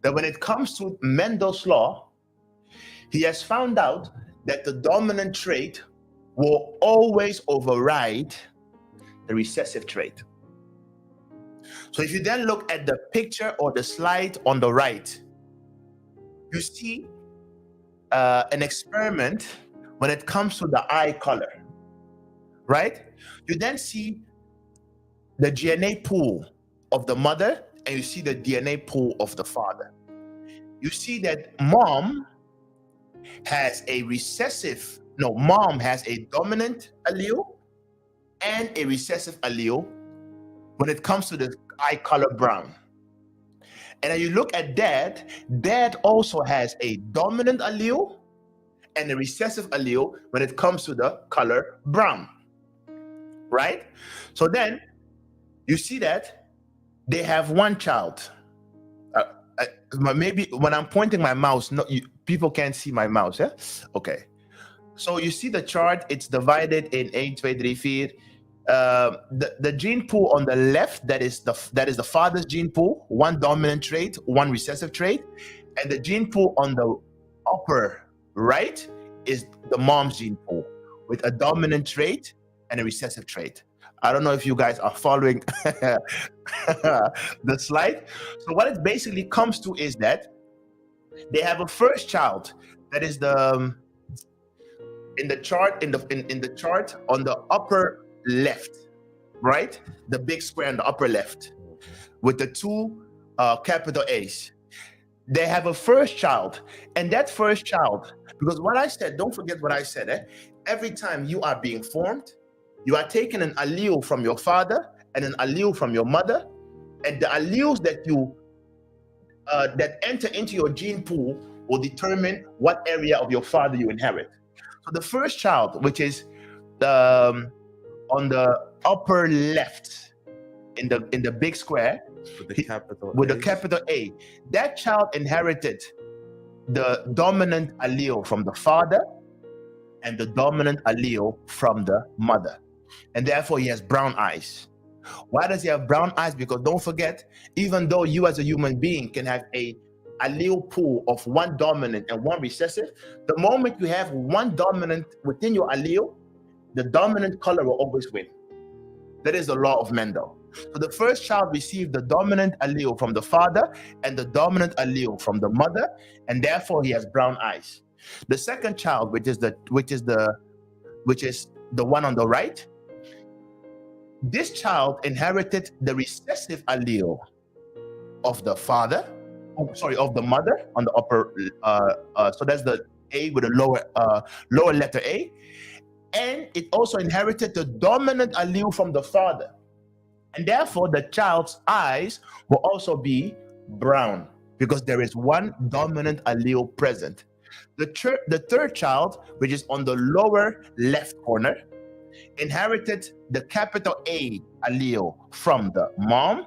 That when it comes to Mendel's law, he has found out that the dominant trait will always override the recessive trait. So if you then look at the picture or the slide on the right, you see an experiment when it comes to the eye color, right? You then see the DNA pool of the mother and you see the DNA pool of the father. You see that mom has a dominant allele and a recessive allele when it comes to the eye color brown. And then you look at dad also has a dominant allele and a recessive allele when it comes to the color brown, right? So then you see that they have one child. Maybe when I'm pointing my mouse, people can't see my mouse, yeah? Okay. So you see the chart, it's divided in 1, 2, 3, 4. The gene pool on the left, that is the father's gene pool, one dominant trait, one recessive trait. And the gene pool on the upper right is the mom's gene pool with a dominant trait and a recessive trait. I don't know if you guys are following the slide. So what it basically comes to is that they have a first child that is in the chart on the upper left, right? The big square in the upper left with the two capital A's. They have a first child, and that first child, because what I said, don't forget what I said, every time you are being formed, you are taking an allele from your father and an allele from your mother, and the alleles that you that enter into your gene pool will determine what area of your father you inherit. So the first child, which is on the upper left in the big square with the capital A, that child inherited the dominant allele from the father and the dominant allele from the mother, and therefore he has brown eyes. Why does he have brown eyes? Because don't forget, even though you as a human being can have a allele pool of one dominant and one recessive, the moment you have one dominant within your allele, the dominant color will always win. That is the law of Mendel. So the first child received the dominant allele from the father and the dominant allele from the mother, and therefore he has brown eyes. The second child, which is the one on the right, this child inherited the recessive allele of the father, of the mother on the upper. So that's the A with a lower letter A, and it also inherited the dominant allele from the father, and therefore the child's eyes will also be brown because there is one dominant allele present. The third child, which is on the lower left corner, inherited the capital A allele from the mom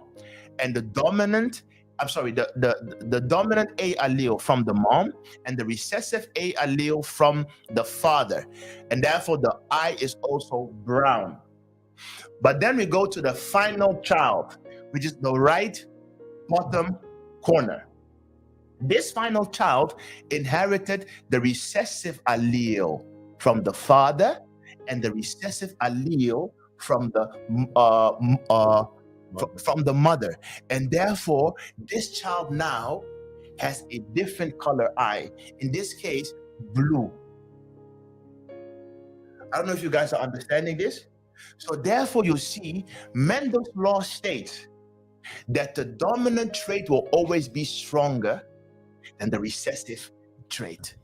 and the dominant the dominant A allele from the mom and the recessive A allele from the father. And therefore the eye is also brown. But then we go to the final child, which is the right bottom corner. This final child inherited the recessive allele from the father and the recessive allele from the from the mother, and therefore this child now has a different color eye. In this case, blue. I don't know if you guys are understanding this. So therefore, you see, Mendel's law states that the dominant trait will always be stronger than the recessive trait.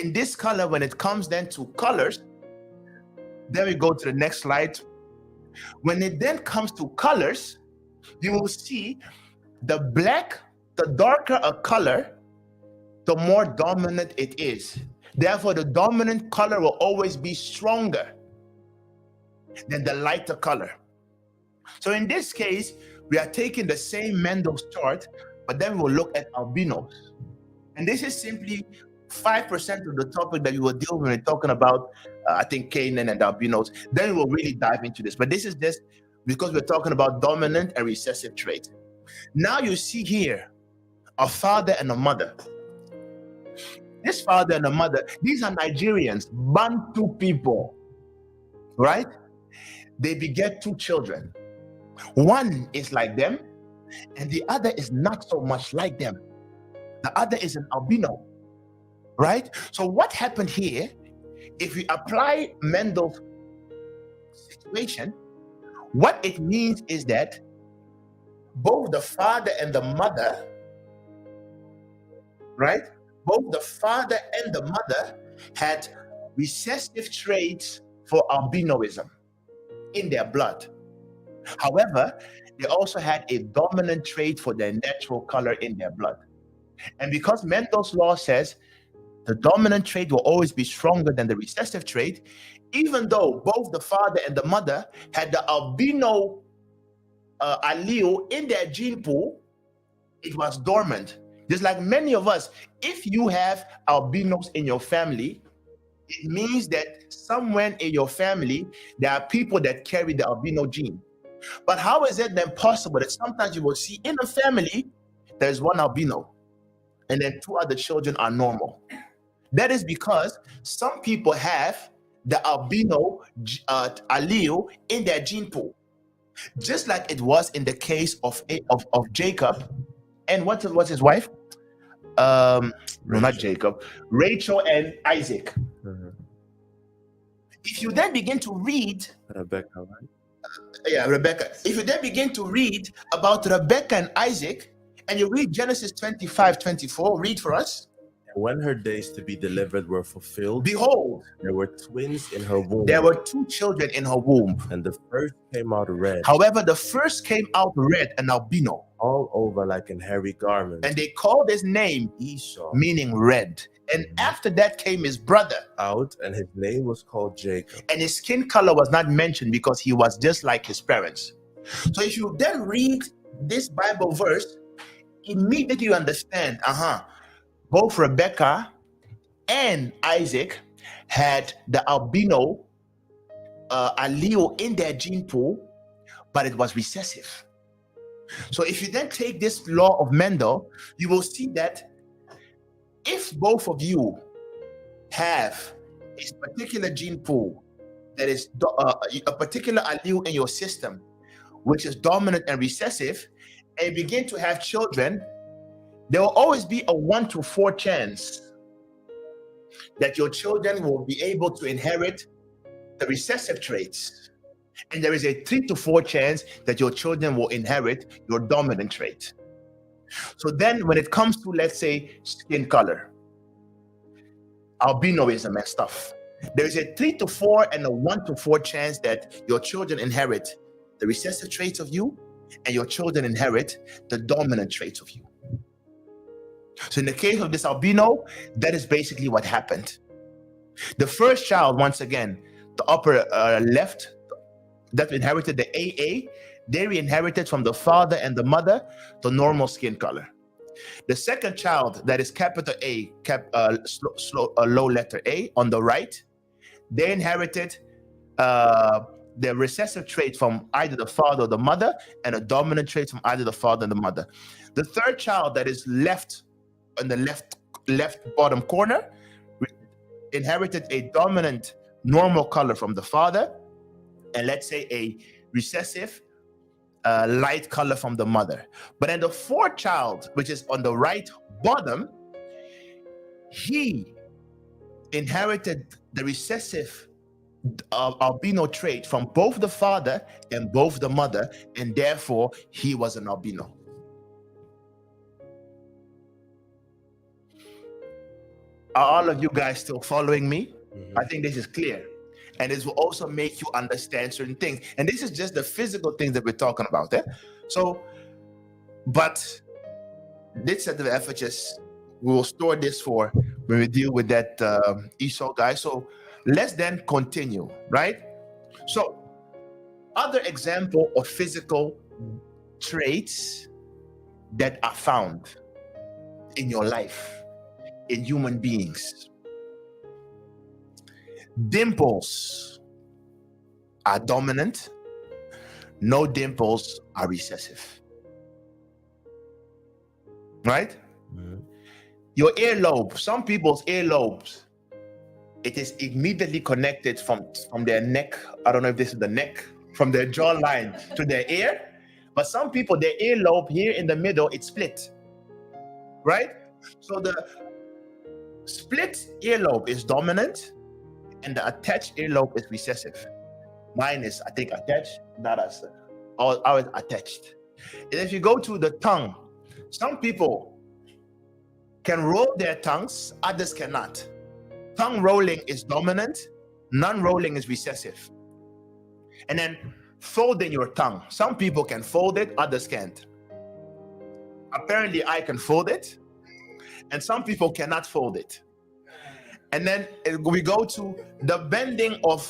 In this color, when it comes then to colors, then we go to the next slide. When it then comes to colors, you will see the black, the darker a color, the more dominant it is. Therefore, the dominant color will always be stronger than the lighter color. So in this case, we are taking the same Mendel's chart, but then we'll look at albinos. And this is simply 5% of the topic that we will deal with when we're talking about, I think, Canaan and albinos. Then we will really dive into this. But this is just because we're talking about dominant and recessive trait. Now you see here a father and a mother. This father and a mother, these are Nigerians, Bantu people, right? They beget two children. One is like them, and the other is not so much like them. The other is an albino, right? So what happened here, if we apply Mendel's situation, what it means is that both the father and the mother, right? Both the father and the mother had recessive traits for albinoism in their blood. However, they also had a dominant trait for their natural color in their blood. And because Mendel's law says the dominant trait will always be stronger than the recessive trait, even though both the father and the mother had the albino allele in their gene pool, it was dormant. Just like many of us, if you have albinos in your family, it means that somewhere in your family, there are people that carry the albino gene. But how is it then possible that sometimes you will see in a family, there's one albino, and then two other children are normal? That is because some people have the albino allele in their gene pool. Just like it was in the case of Jacob, and what was his wife? No, not Jacob. Rachel and Isaac. Mhm. If you then begin to read, Rebecca, right? Rebecca. If you then begin to read about Rebecca and Isaac, and you read Genesis 25:24, read for us. When her days to be delivered were fulfilled, Behold, there were twins in her womb, there were two children in her womb. and the first came out red, However, the first came out red, an albino, all over like an hairy garment, and they called his name Esau, meaning red. And after that came his brother, out, and his name was called Jacob. and his skin color was not mentioned because he was just like his parents. So if you then read this Bible verse, immediately you understand, both Rebecca and Isaac had the albino allele in their gene pool, but it was recessive. So if you then take this law of Mendel, you will see that if both of you have a particular gene pool that is a particular allele in your system, which is dominant and recessive, and you begin to have children, there will always be a 1 to 4 chance that your children will be able to inherit the recessive traits. And there is a 3 to 4 chance that your children will inherit your dominant trait. So then when it comes to, let's say, skin color, albinoism and stuff, there is a 3 to 4 and a 1 to 4 chance that your children inherit the recessive traits of you, and your children inherit the dominant traits of you. So in the case of this albino, that is basically what happened. The first child, once again, the upper left, that inherited the AA, they inherited from the father and the mother the normal skin color. The second child, that is capital A, low letter A on the right, they inherited the recessive trait from either the father or the mother, and a dominant trait from either the father and the mother. The third child, that is left on the left bottom corner, inherited a dominant normal color from the father, and let's say a recessive light color from the mother. But then the fourth child, which is on the right bottom, he inherited the recessive albino trait from both the father and both the mother, and therefore he was an albino. Are all of you guys still following me? Mm-hmm. I think this is clear. And this will also make you understand certain things. And this is just the physical things that we're talking about. So, but this set of FHS, we will store this for when we deal with that Esau guy. So let's then continue, right? So other example of physical traits that are found in your life, in human beings. Dimples are dominant. No dimples are recessive. Right? Mm-hmm. Your earlobe, some people's earlobes, it is immediately connected from their neck. I don't know if this is the neck, from their jawline to their ear. But some people, their earlobe here in the middle, it's split. Right? So the split earlobe is dominant, and the attached earlobe is recessive. Mine is, I think, attached, not as always attached. And if you go to the tongue, some people can roll their tongues, others cannot. Tongue rolling is dominant, non-rolling is recessive. And then folding your tongue. Some people can fold it, others can't. Apparently, I can fold it, and some people cannot fold it. And then we go to the bending of,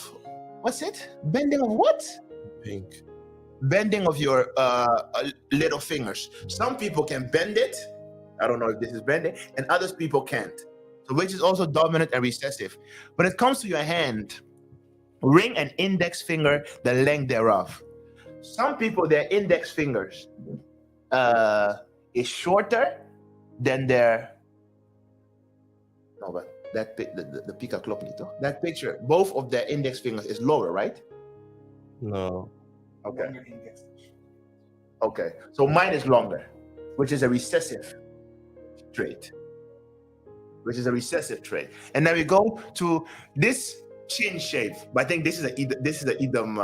what's it? Bending of what? Pink. Bending of your little fingers. Some people can bend it. I don't know if this is bending, and others people can't. So which is also dominant and recessive. When it comes to your hand, ring and index finger, the length thereof. Some people, their index fingers is shorter than their, no, but that the pika klop nito. That picture, both of their index fingers is lower, right? No. Okay. Okay. So mine is longer, which is a recessive trait. And then we go to this chin shape. But I think this is the Edom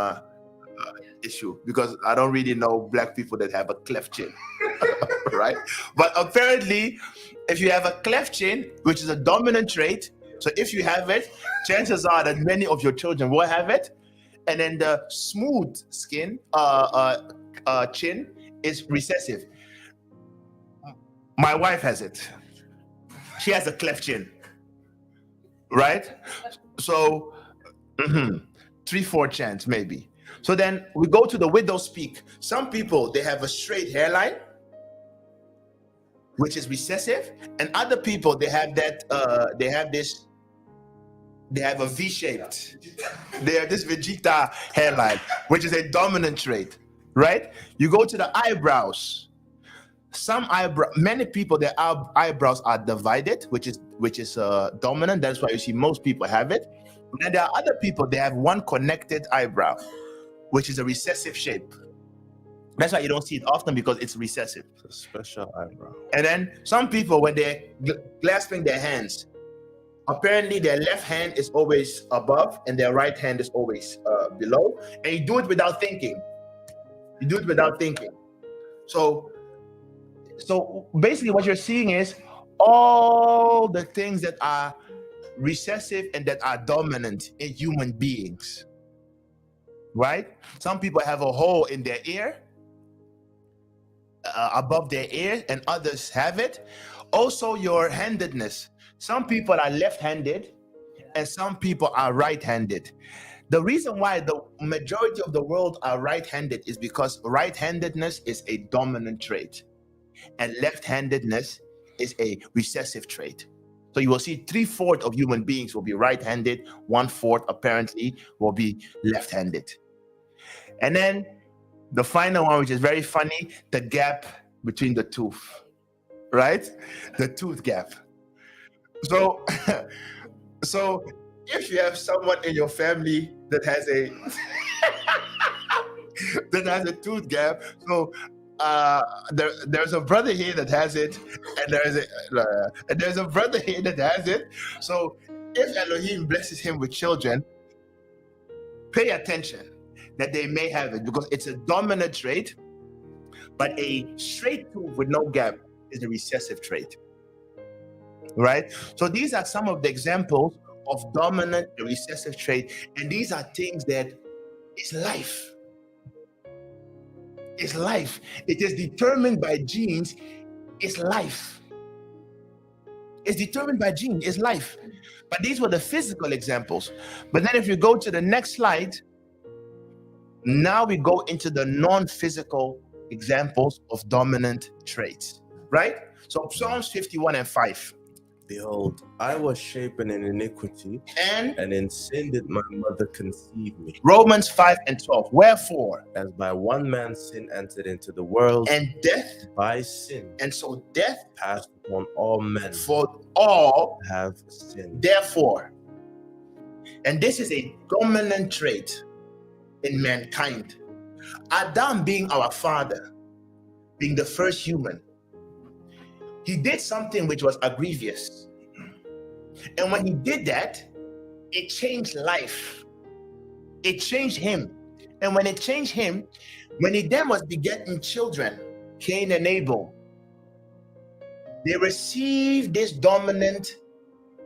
issue, because I don't really know black people that have a cleft chin, right? But apparently, if you have a cleft chin, which is a dominant trait, so if you have it, chances are that many of your children will have it. And then the smooth skin, chin is recessive. My wife has it. She has a cleft chin, right? So 3-4 chance maybe. So then we go to the widow's peak. Some people, they have a straight hairline, which is recessive, and other people, they have that they have a V-shaped. They have this Vegeta hairline, which is a dominant trait, right? You go to the eyebrows. Many people, their eyebrows are divided, which is dominant. That's why you see most people have it. And there are other people, they have one connected eyebrow, which is a recessive shape. That's why you don't see it often, because it's recessive. It's a special eyebrow. And then some people, when they're clasping their hands, apparently their left hand is always above and their right hand is always below. And you do it without thinking. So basically what you're seeing is all the things that are recessive and that are dominant in human beings, right? Some people have a hole in their ear, above their ear, and others have it. Also, your handedness. Some people are left-handed and some people are right-handed. The reason why the majority of the world are right-handed is because right-handedness is a dominant trait, and left-handedness is a recessive trait. So you will see 3/4 of human beings will be right-handed, 1/4 apparently will be left-handed. And then the final one, which is very funny, the gap between the tooth, right? The tooth gap. So, so if you have someone in your family that has a tooth gap, so there's a brother here that has it, and there's a brother here that has it. So if Elohim blesses him with children, pay attention that they may have it, because it's a dominant trait, but a straight tooth with no gap is a recessive trait, right? So these are some of the examples of dominant and recessive trait, and these are things that is life. It's life. It is determined by genes. It's life. It's determined by genes. It's life. But these were the physical examples. But then if you go to the next slide, now we go into the non-physical examples of dominant traits, right? So Psalms 51:5. Behold, I was shapen in iniquity, And in sin did my mother conceive me. Romans 5:12. Wherefore, As by one man sin entered into the world, and death, by sin and so death passed upon all men, for all have sinned. therefore. And this is a dominant trait in mankind. Adam being our father, being the first human, he did something which was egregious. And when he did that, it changed life. It changed him. And when it changed him, when he then was begetting children, Cain and Abel, they received this dominant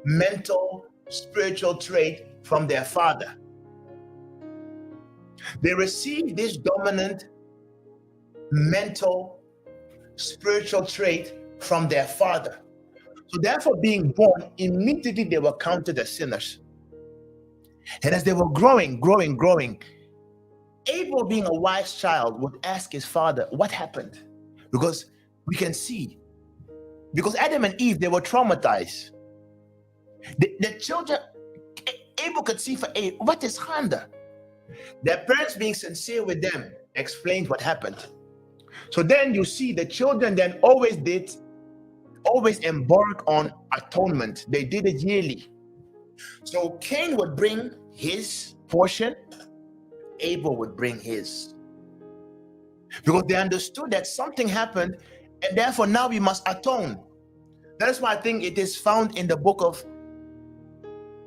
mental, spiritual trait from their father. They received this dominant mental, spiritual trait from their father. So therefore, being born, immediately they were counted as sinners. And as they were growing, Abel, being a wise child, would ask his father, what happened? Because we can see, because Adam and Eve, they were traumatized. The children, Abel could see for Abel, what is Handa? Their parents, being sincere with them, explained what happened. So then you see the children then always embark on atonement. They did it yearly. So Cain would bring his portion, Abel would bring his. Because they understood that something happened, and therefore now we must atone. That is why I think it is found in the book of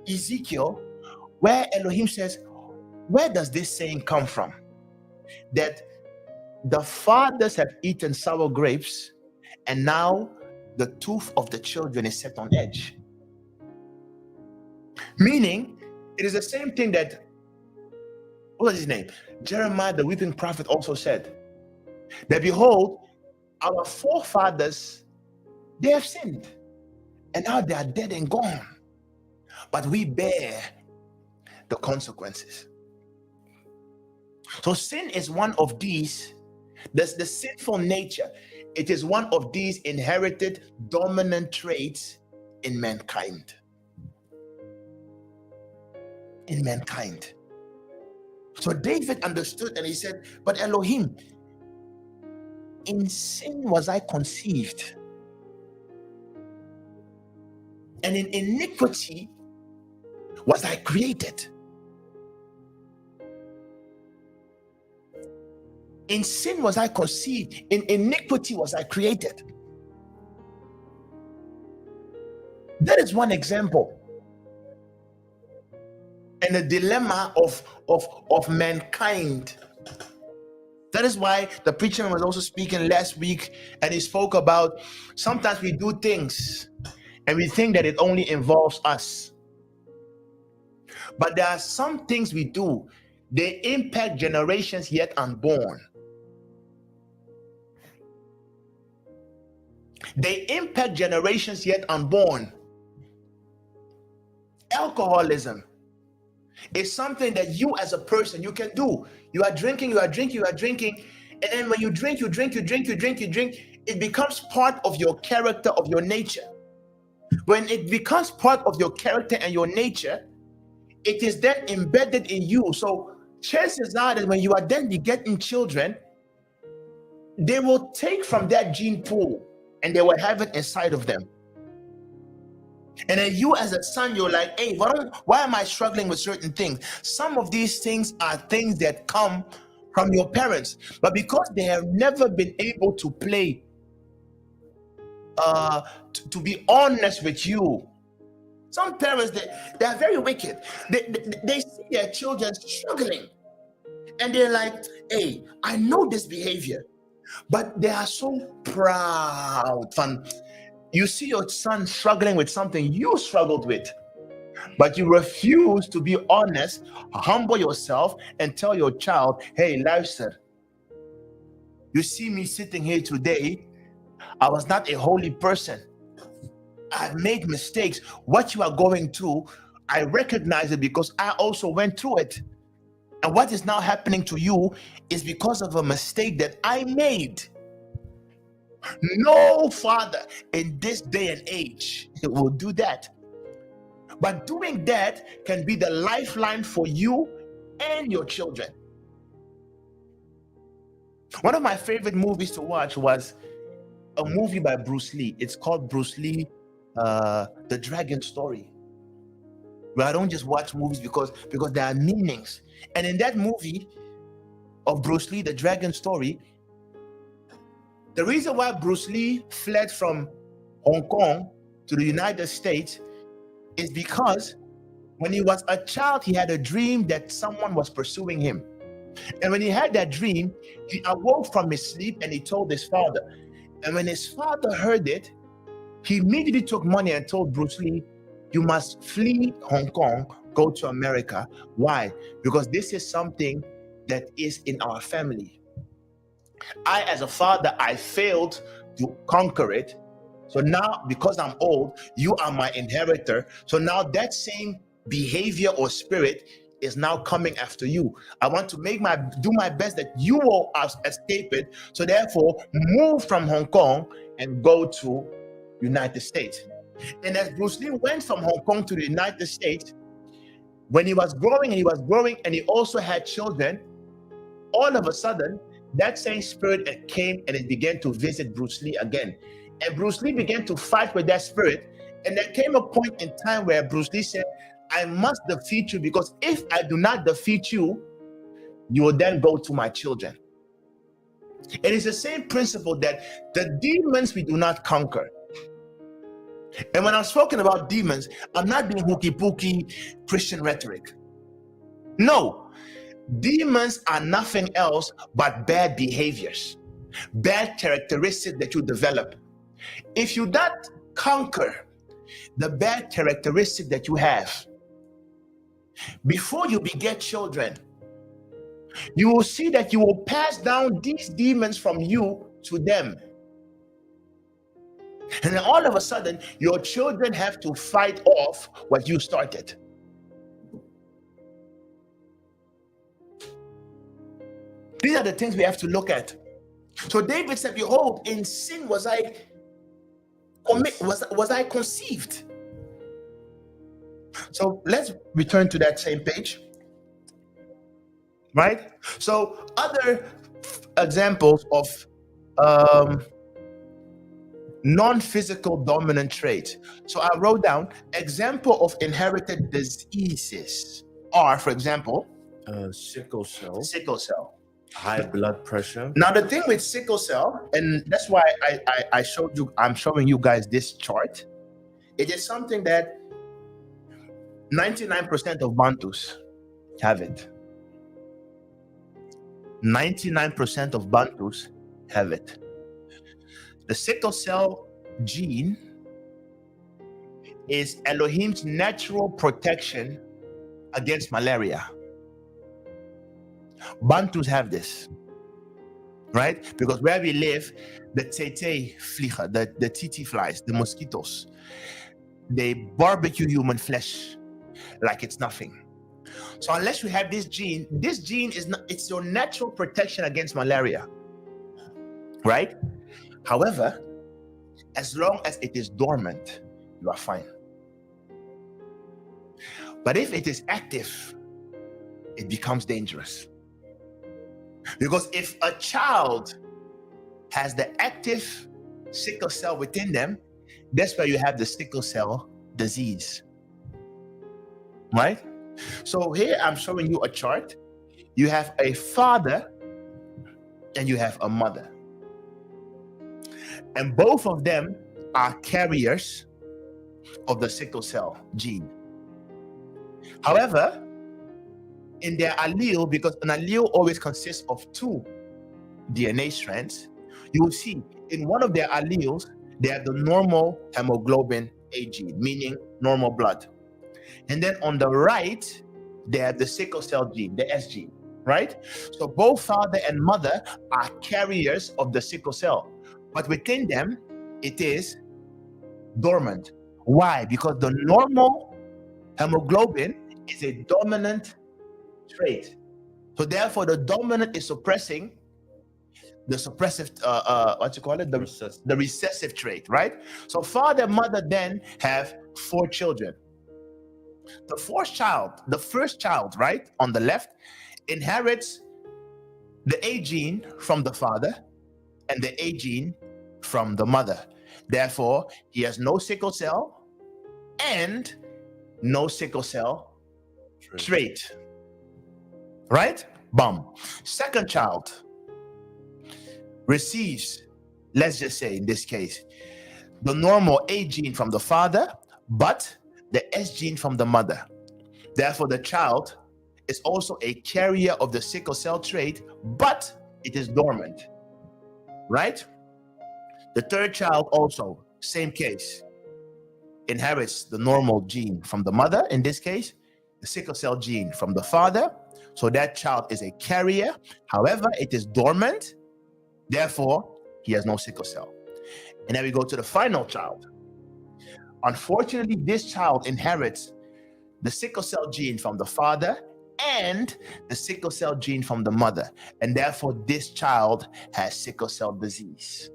Ezekiel, where Elohim says, where does this saying come from? That the fathers have eaten sour grapes, and now the tooth of the children is set on edge. Meaning, it is the same thing that, what is his name? Jeremiah, the weeping prophet, also said, that behold, our forefathers, they have sinned, and now they are dead and gone. But we bear the consequences. So sin is one of these. That's the sinful nature. It is one of these inherited dominant traits in mankind. In mankind. So David understood, and he said, but Elohim, in sin was I conceived, and in iniquity was I created. In sin was I conceived, in iniquity was I created. That is one example. And the dilemma of mankind. That is why the preacher was also speaking last week, and he spoke about sometimes we do things and we think that it only involves us. But there are some things we do, they impact generations yet unborn. They impact generations yet unborn. Alcoholism. It's something that you as a person, you can do. You are drinking, you are drinking, you are drinking. And then when you drink, it becomes part of your character, of your nature. When it becomes part of your character and your nature, it is then embedded in you. So chances are that when you are then begetting children, they will take from that gene pool and they will have it inside of them. And then you as a son, you're like, hey, why am I struggling with certain things? Some of these things are things that come from your parents, but because they have never been able to play, to be honest with you. Some parents, they are very wicked. They see their children struggling and they're like, hey, I know this behavior, but they are so proud. You see your son struggling with something you struggled with, but you refuse to be honest, humble yourself, and tell your child, hey, luister, you see me sitting here today, I was not a holy person. I made mistakes. What you are going through, I recognize it because I also went through it. And what is now happening to you is because of a mistake that I made. No father in this day and age will do that. But doing that can be the lifeline for you and your children. One of my favorite movies to watch was a movie by Bruce Lee. It's called Bruce Lee, The Dragon Story. Where I don't just watch movies because there are meanings. And in that movie of Bruce Lee, The Dragon Story, the reason why Bruce Lee fled from Hong Kong to the United States is because when he was a child, he had a dream that someone was pursuing him. And when he had that dream, he awoke from his sleep and he told his father. And when his father heard it, he immediately took money and told Bruce Lee, you must flee Hong Kong, go to America. Why? Because this is something that is in our family. I, as a father, I failed to conquer it. So now, because I'm old, you are my inheritor. So now that same behavior or spirit is now coming after you. I want to do my best that you will escape it. So therefore, move from Hong Kong and go to United States. And as Bruce Lee went from Hong Kong to the United States, when he was growing and he also had children, all of a sudden, that same spirit came and it began to visit Bruce Lee again. And Bruce Lee began to fight with that spirit. And there came a point in time where Bruce Lee said, I must defeat you, because if I do not defeat you, you will then go to my children. It is the same principle that the demons we do not conquer. And when I'm talking about demons, I'm not being hooky-pooky Christian rhetoric. No, demons are nothing else but bad behaviors, bad characteristics that you develop. If you don't conquer the bad characteristic that you have, before you beget children, you will see that you will pass down these demons from you to them. And then all of a sudden, your children have to fight off what you started. These are the things we have to look at. So David said, behold, in sin was I conceived. So let's return to that same page. Right? So other examples of non-physical dominant traits. So I wrote down example of inherited diseases are, for example, sickle cell, high blood pressure. Now the thing with sickle cell, and that's why I'm showing you guys this chart. It is something that 99% of Bantus have it. 99% of Bantus have it. The sickle cell gene is Elohim's natural protection against malaria. Bantus have this, right? Because where we live, the tete vliegen, the TT flies, the mosquitoes, they barbecue human flesh like it's nothing. So unless you have this gene is not, it's your natural protection against malaria, right? However, as long as it is dormant, you are fine. But if it is active, it becomes dangerous. Because if a child has the active sickle cell within them, that's where you have the sickle cell disease, right? So here I'm showing you a chart. You have a father and you have a mother. And both of them are carriers of the sickle cell gene. However, in their allele, because an allele always consists of two DNA strands, you will see in one of their alleles, they have the normal hemoglobin A gene, meaning normal blood. And then on the right, they have the sickle cell gene, the S gene, right? So both father and mother are carriers of the sickle cell, but within them, it is dormant. Why? Because the normal hemoglobin is a dominant trait. So therefore, the dominant is suppressing the suppressive, the recessive trait, right? So father and mother then have 4 children. The first child, right, on the left, inherits the A gene from the father and the A gene from the mother. Therefore, he has no sickle cell and no sickle cell trait. Right? Bum. Second child receives, let's just say in this case, the normal A gene from the father, but the S gene from the mother. Therefore, the child is also a carrier of the sickle cell trait, but it is dormant. Right? The third child also, same case, inherits the normal gene from the mother, in this case, the sickle cell gene from the father. So that child is a carrier. However, it is dormant. Therefore, he has no sickle cell. And then we go to the final child. Unfortunately, this child inherits the sickle cell gene from the father and the sickle cell gene from the mother. And therefore, this child has sickle cell disease.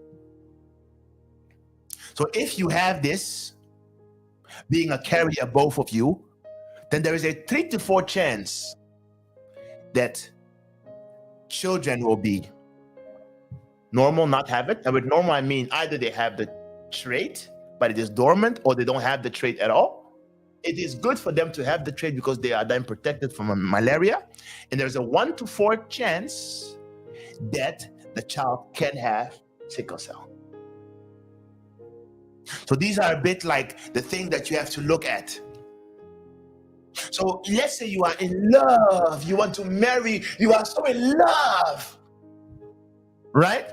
So if you have this, being a carrier, both of you, then there is a 3 to 4 chance that children will be normal, not have it. And with normal, I mean either they have the trait, but it is dormant, or they don't have the trait at all. It is good for them to have the trait because they are then protected from malaria. And there's a 1 to 4 chance that the child can have sickle cell. So these are a bit like the thing that you have to look at. So let's say you are in love, you want to marry, you are so in love, right?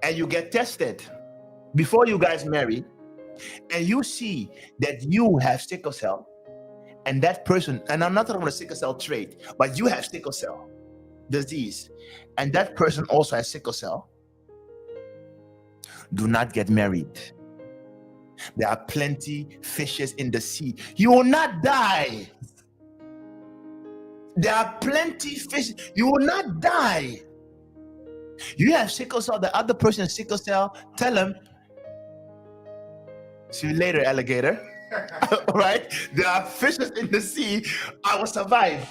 And you get tested before you guys marry, and you see that you have sickle cell, and that person, and I'm not talking about a sickle cell trait, but you have sickle cell disease, and that person also has sickle cell. Do not get married. There are plenty fishes in the sea. You will not die. There are plenty fish. You will not die. You have sickle cell, the other person has sickle cell, tell him, see you later, alligator. Right? There are fishes in the sea. I will survive.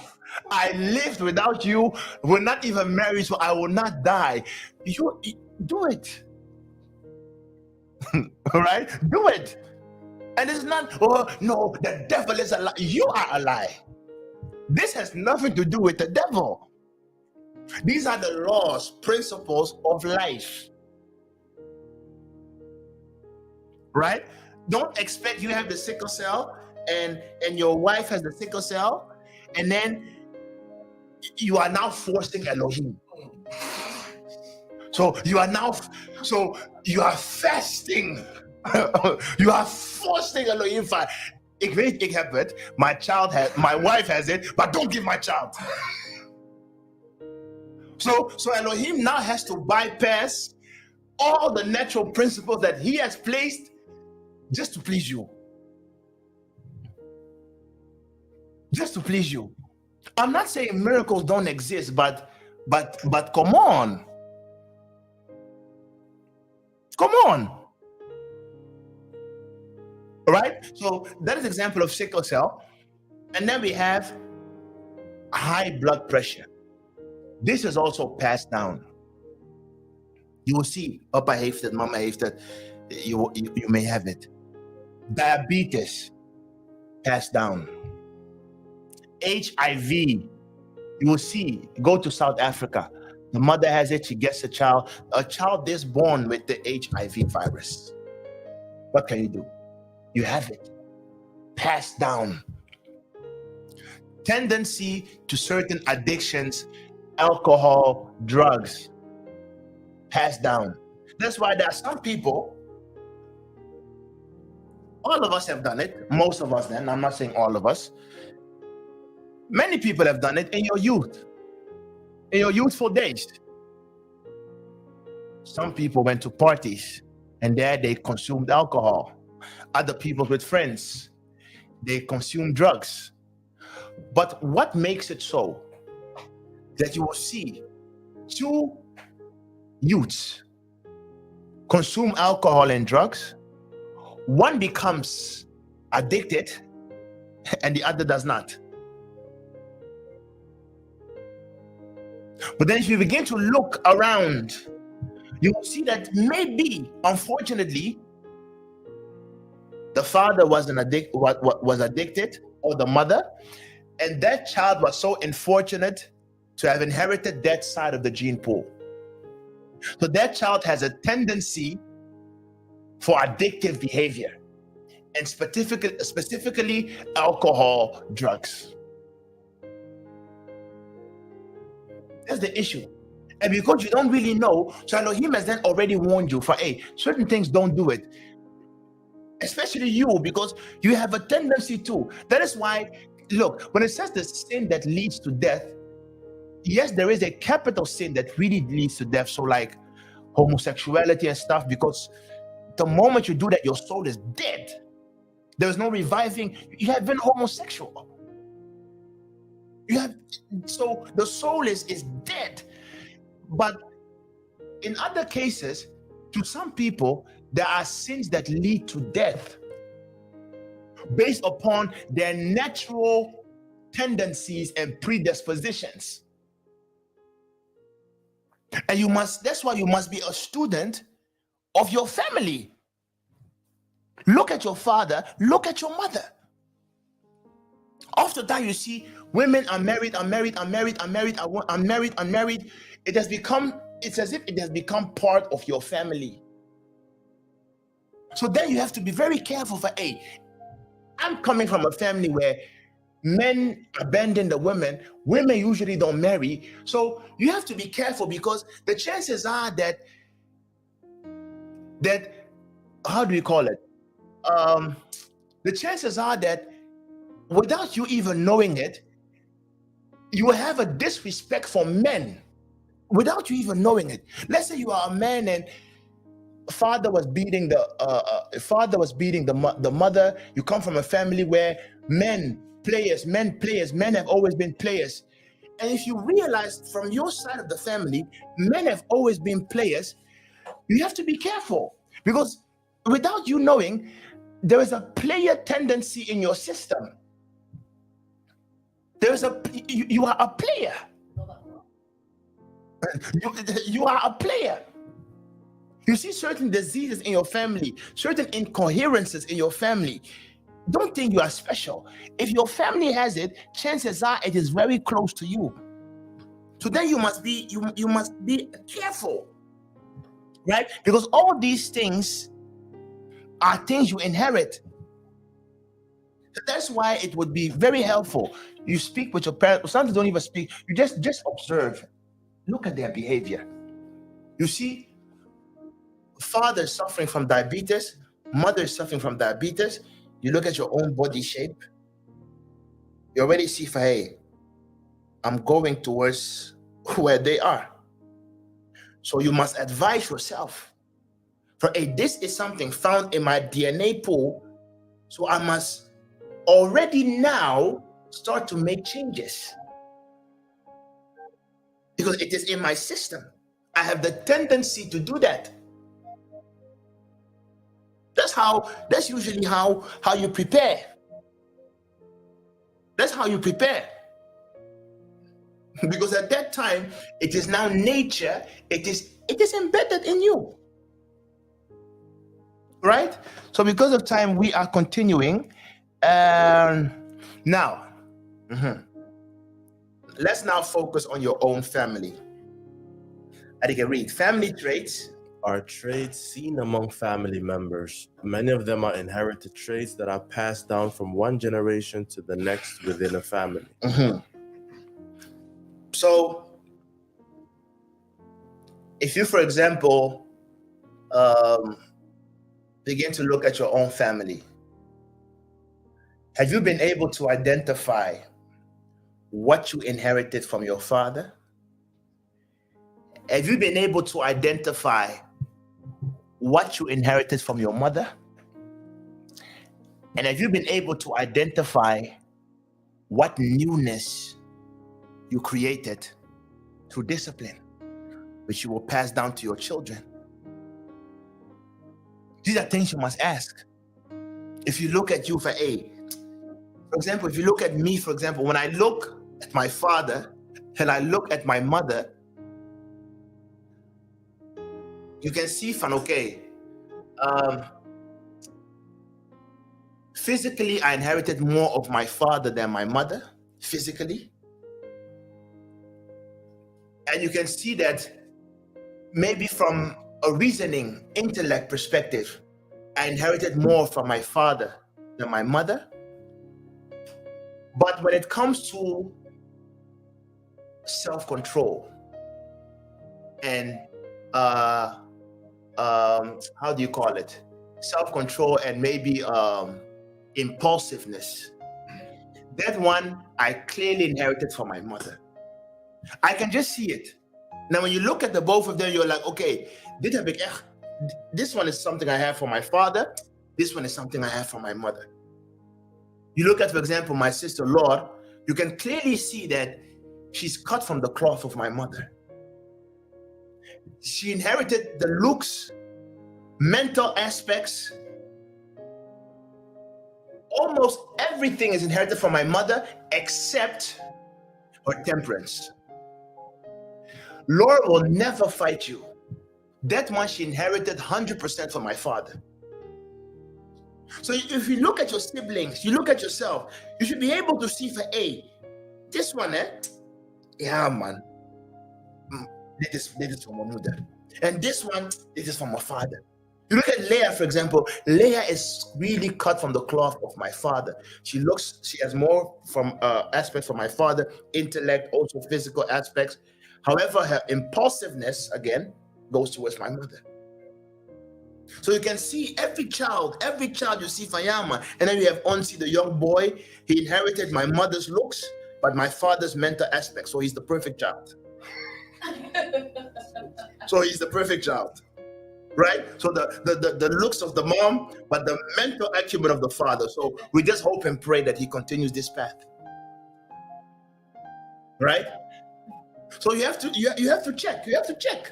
I lived without you. We're not even married, so I will not die. You do it. Right? Do it. And it's not, oh no, the devil is a lie. You are a lie. This has nothing to do with the devil. These are the laws, principles of life. Right? Don't expect you have the sickle cell and your wife has the sickle cell, and then you are now forcing Elohim. So you are fasting. You are forcing Elohim. Ik weet, ik heb het. My wife has it, but don't give my child. So Elohim now has to bypass all the natural principles that he has placed just to please you. just to please you. I'm not saying miracles don't exist, but come on. Come on. All right? So that is an example of sickle cell. And then we have high blood pressure. This is also passed down. You will see, Papa heeft it, Mama heeft it. You may have it. Diabetes, passed down. HIV, you will see, go to South Africa. The mother has it, she gets a child. A child is born with the HIV virus. What can you do? You have it. Passed down. Tendency to certain addictions, alcohol, drugs, passed down. That's why there are some people, all of us have done it, most of us then, I'm not saying all of us. Many people have done it in your youth, in your youthful days. Some people went to parties and there they consumed alcohol. Other people with friends, they consumed drugs. But what makes it so that you will see two youths consume alcohol and drugs, one becomes addicted and the other does not? But then if you begin to look around, you will see that maybe, unfortunately, the father was addicted, or the mother, and that child was so unfortunate to have inherited that side of the gene pool. So that child has a tendency for addictive behavior, and specifically alcohol, drugs. That's the issue. And because you don't really know, so Elohim has then already warned you for, hey, certain things, don't do it. Especially you, because you have a tendency to. That is why, look, when it says the sin that leads to death, yes, there is a capital sin that really leads to death. So like homosexuality and stuff, because the moment you do that, your soul is dead. There's no reviving. You have been homosexual. So the soul is dead. But in other cases, to some people, there are sins that lead to death based upon their natural tendencies and predispositions. And that's why you must be a student of your family. Look at your father, look at your mother. After that, you see women are married. It's as if it has become part of your family. So then you have to be very careful for, hey, I'm coming from a family where men abandon the women usually don't marry. So you have to be careful, because the chances are that how do we call it? The chances are that without you even knowing it, you will have a disrespect for men without you even knowing it. Let's say you are a man and father was beating the mother. You come from a family where men have always been players. And if you realize from your side of the family, men have always been players, you have to be careful, because without you knowing, there is a player tendency in your system. You are a player. You are a player. You see certain diseases in your family, certain incoherences in your family. Don't think you are special. If your family has it, chances are it is very close to you. So then you must be careful, right? Because all these things are things you inherit. That's why it would be very helpful. You speak with your parents. Sometimes don't even speak. You just observe. Look at their behavior. You see, father is suffering from diabetes, mother is suffering from diabetes. You look at your own body shape. You already see, hey, I'm going towards where they are. So you must advise yourself. For, hey, this is something found in my DNA pool. So I must already now start to make changes because it is in my system. I have the tendency to do that. That's usually how you prepare. That's how you prepare. Because at that time, it is now nature, it is embedded in you. Right? So because of time, we are continuing. Now, let's now focus on your own family. I can read family traits. Are traits seen among family members. Many of them are inherited traits that are passed down from one generation to the next within a family. So, if you, for example, begin to look at your own family, have you been able to identify what you inherited from your father? Have you been able to identify what you inherited from your mother? And have you been able to identify what newness you created through discipline, which you will pass down to your children? These are things you must ask. If you look at you for example, if you look at me, for example, when I look at my father and I look at my mother, you can see physically, I inherited more of my father than my mother, physically. And you can see that maybe from a reasoning, intellect perspective, I inherited more from my father than my mother. But when it comes to self-control and how do you call it? Self-control and maybe impulsiveness. That one I clearly inherited from my mother. I can just see it. Now, when you look at the both of them, you're like, okay, this one is something I have from my father. This one is something I have from my mother. You look at, for example, my sister, Lord, you can clearly see that she's cut from the cloth of my mother. She inherited the looks, mental aspects. Almost everything is inherited from my mother except her temperance. Laura will never fight you. That one she inherited 100% from my father. So if you look at your siblings, you look at yourself, you should be able to see for this one, yeah, man, this is from my mother. And this one, this is from my father. You look at Leah, for example. Leah is really cut from the cloth of my father. She has more from aspects from my father, intellect, also physical aspects. However, her impulsiveness, again, goes towards my mother. So you can see every child you see Fayama. And then you have Onsi, the young boy. He inherited my mother's looks, but my father's mental aspects. So he's the perfect child. Right? So the looks of the mom, but the mental acumen of the father. So we just hope and pray that he continues this path. Right? So you have to check. You have to check.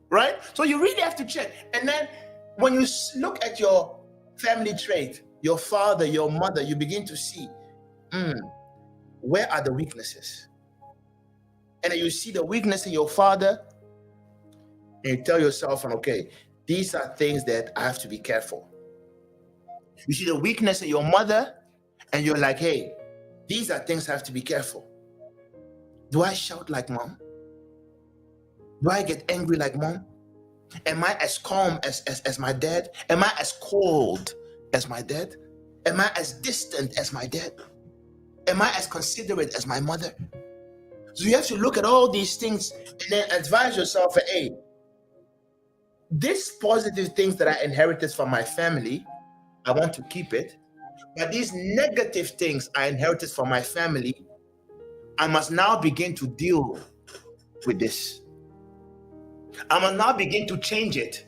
Right? So you really have to check. And then when you look at your family trait, your father, your mother, you begin to see, where are the weaknesses? And then you see the weakness in your father, and you tell yourself, okay, these are things that I have to be careful. You see the weakness in your mother, and you're like, hey, these are things I have to be careful. Do I shout like mom? Do I get angry like mom? Am I as calm as my dad? Am I as cold as my dad? Am I as distant as my dad? Am I as considerate as my mother? So you have to look at all these things and then advise yourself, hey, these positive things that I inherited from my family, I want to keep it. But these negative things I inherited from my family, I must now begin to deal with this. I must now begin to change it.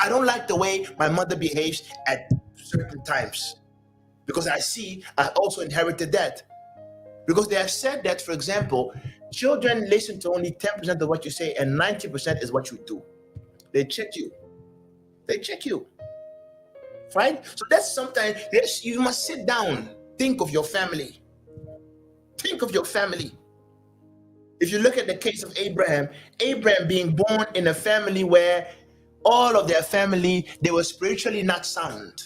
I don't like the way my mother behaves at certain times, because I also inherited that. Because they have said that, for example, children listen to only 10% of what you say and 90% is what you do. They check you. Right? So that's sometimes, yes, you must sit down, think of your family. If you look at the case of Abraham being born in a family where all of their family, they were spiritually not sound.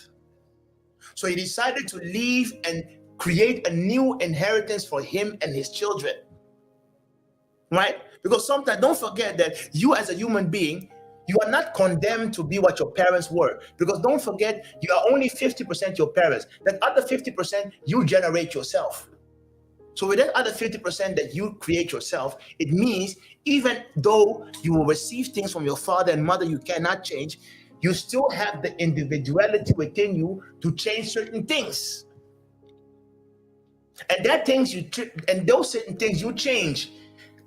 So he decided to leave and create a new inheritance for him and his children. Right? Because sometimes, don't forget that you as a human being, you are not condemned to be what your parents were. Because don't forget, you are only 50% your parents. That other 50% you generate yourself. So with that other 50% that you create yourself, it means even though you will receive things from your father and mother you cannot change, you still have the individuality within you to change certain things. And those certain things you change,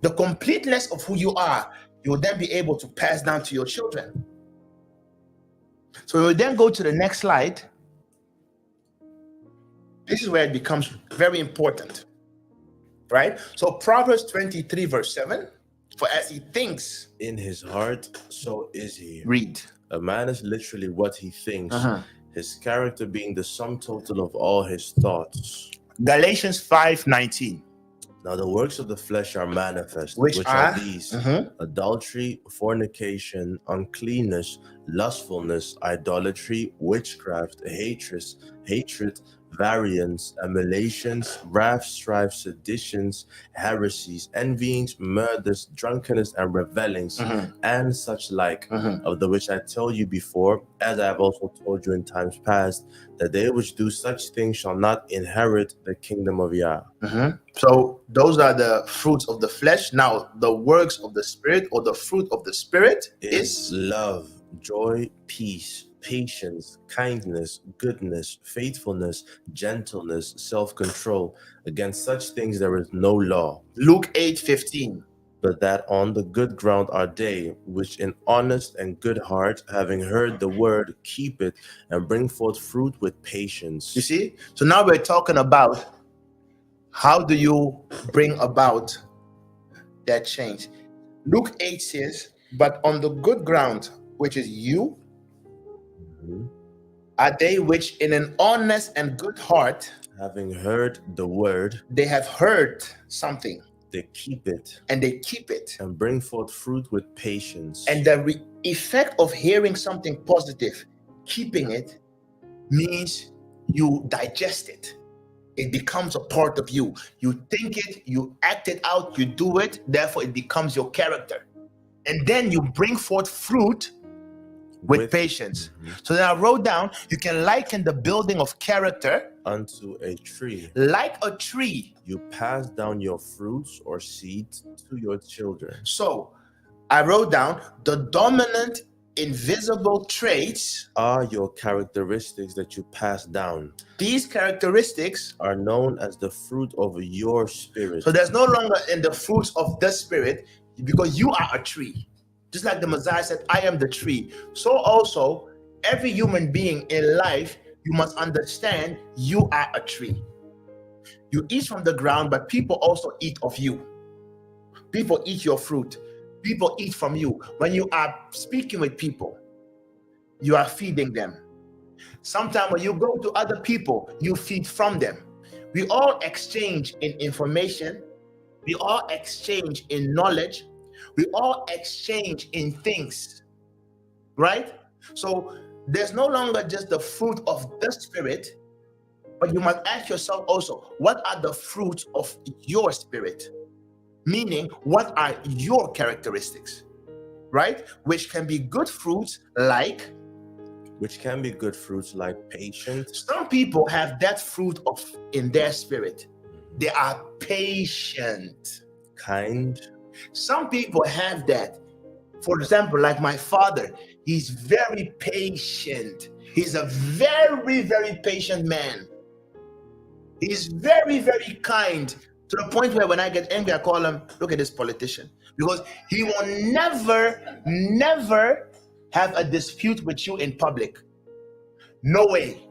the completeness of who you are, you will then be able to pass down to your children. So we will then go to the next slide. This is where it becomes very important. Right? So Proverbs 23 verse 7, for as he thinks in his heart, so is he. Read. A man is literally what he thinks, his character being the sum total of all his thoughts. Galatians 5:19. Now the works of the flesh are manifest, which are these: adultery, fornication, uncleanness, lustfulness, idolatry, witchcraft, hatred, variance, emulations, wrath, strife, seditions, heresies, envyings, murders, drunkenness, and revellings, and such like, of the which I tell you before, as I have also told you in times past, that they which do such things shall not inherit the kingdom of Yah. So those are the fruits of the flesh. Now the works of the Spirit, or the fruit of the Spirit, is love, joy, peace, patience, kindness, goodness, faithfulness, gentleness, self-control. Against such things there is no law. Luke 8:15. But that on the good ground are they, which in honest and good heart, having heard the word, keep it, and bring forth fruit with patience. You see? So now we're talking about how do you bring about that change. Luke 8 says, but on the good ground, which is you, are they which in an honest and good heart, having heard the word, they have heard something, they keep it, and bring forth fruit with patience. And the effect of hearing something positive, keeping it, means you digest it. It becomes a part of you. You think it, you act it out, you do it, therefore it becomes your character. And then you bring forth fruit with patience. So then I wrote down, you can liken the building of character unto a tree. Like a tree, you pass down your fruits or seeds to your children. So I wrote down the dominant invisible traits are your characteristics that you pass down. These characteristics are known as the fruit of your spirit. So there's no longer in the fruits of the Spirit, because you are a tree. Just like the Messiah said, I am the tree. So also, every human being in life, you must understand you are a tree. You eat from the ground, but people also eat of you. People eat your fruit. People eat from you. When you are speaking with people, you are feeding them. Sometimes when you go to other people, you feed from them. We all exchange in information. We all exchange in knowledge. We all exchange in things, right? So there's no longer just the fruit of the Spirit, but you must ask yourself also, what are the fruits of your spirit? Meaning, what are your characteristics, right? Which can be good fruits like patience. Some people have that fruit in their spirit. They are patient. Kind. Some people have that. For example, like my father, he's very patient. He's a very, very patient man. He's very, very kind, to the point where when I get angry, I call him, look at this politician. Because he will never have a dispute with you in public. No way.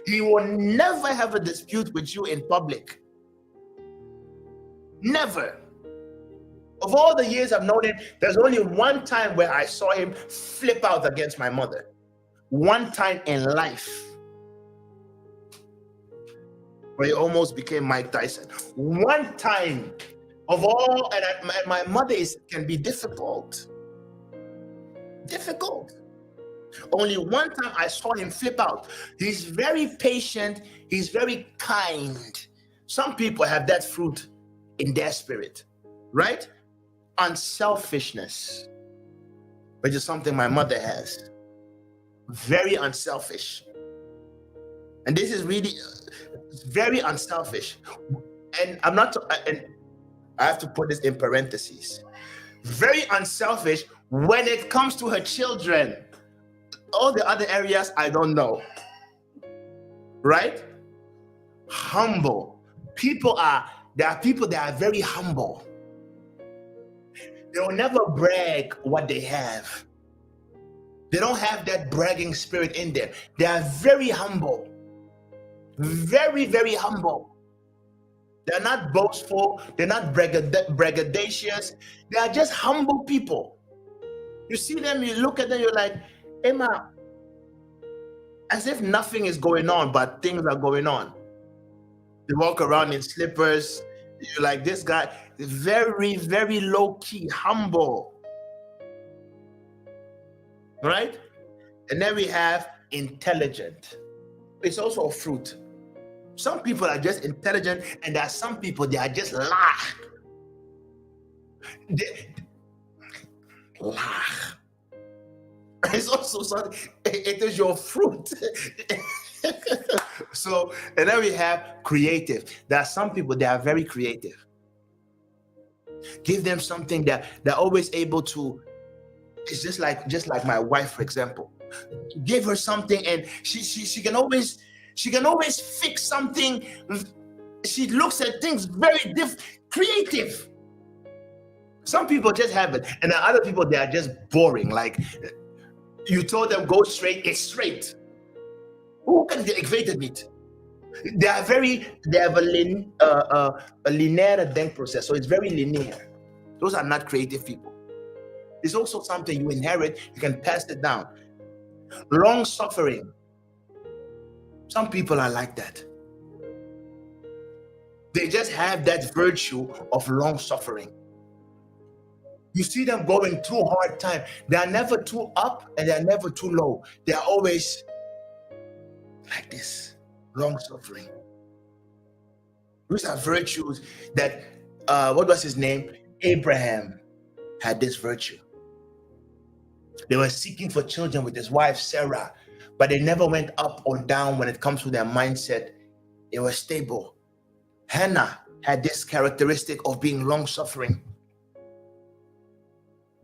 He will never have a dispute with you in public. Never. Of all the years I've known him, there's only one time where I saw him flip out against my mother. One time in life. Where he almost became Mike Tyson. One time of all, and my mother can be difficult. Difficult. Only one time I saw him flip out. He's very patient. He's very kind. Some people have that fruit in their spirit, right? Unselfishness, which is something my mother has. Very unselfish. And this is really very unselfish. And and I have to put this in parentheses. Very unselfish when it comes to her children. All the other areas, I don't know. Right? Humble. There are people that are very humble. They will never brag what they have. They don't have that bragging spirit in them. They are very humble. Very, very humble. They're not boastful. They're not braggadocious. They are just humble people. You see them, you look at them, you're like, Emma, as if nothing is going on, but things are going on. They walk around in slippers. You're like, this guy, very, very low-key, humble. Right? And then we have intelligent. It's also a fruit. Some people are just intelligent, and there are some people, they are just laugh. Laugh. It's also something, it is your fruit. So, and then we have creative. There are some people that are very creative. Give them something that they're always able to. It's just like my wife, for example. Give her something, and she can always fix something. She looks at things very creative. Some people just have it, and there are other people that are just boring. Like you told them go straight, it's straight. Who can get equated with? They have a linear think process, so it's very linear. Those are not creative people. It's also something you inherit, you can pass it down. Long suffering. Some people are like that. They just have that virtue of long suffering. You see them going through hard time. They are never too up and they are never too low. They are always like this, long suffering. These are virtues that, what was his name? Abraham had this virtue. They were seeking for children with his wife, Sarah, but they never went up or down when it comes to their mindset. They were stable. Hannah had this characteristic of being long suffering.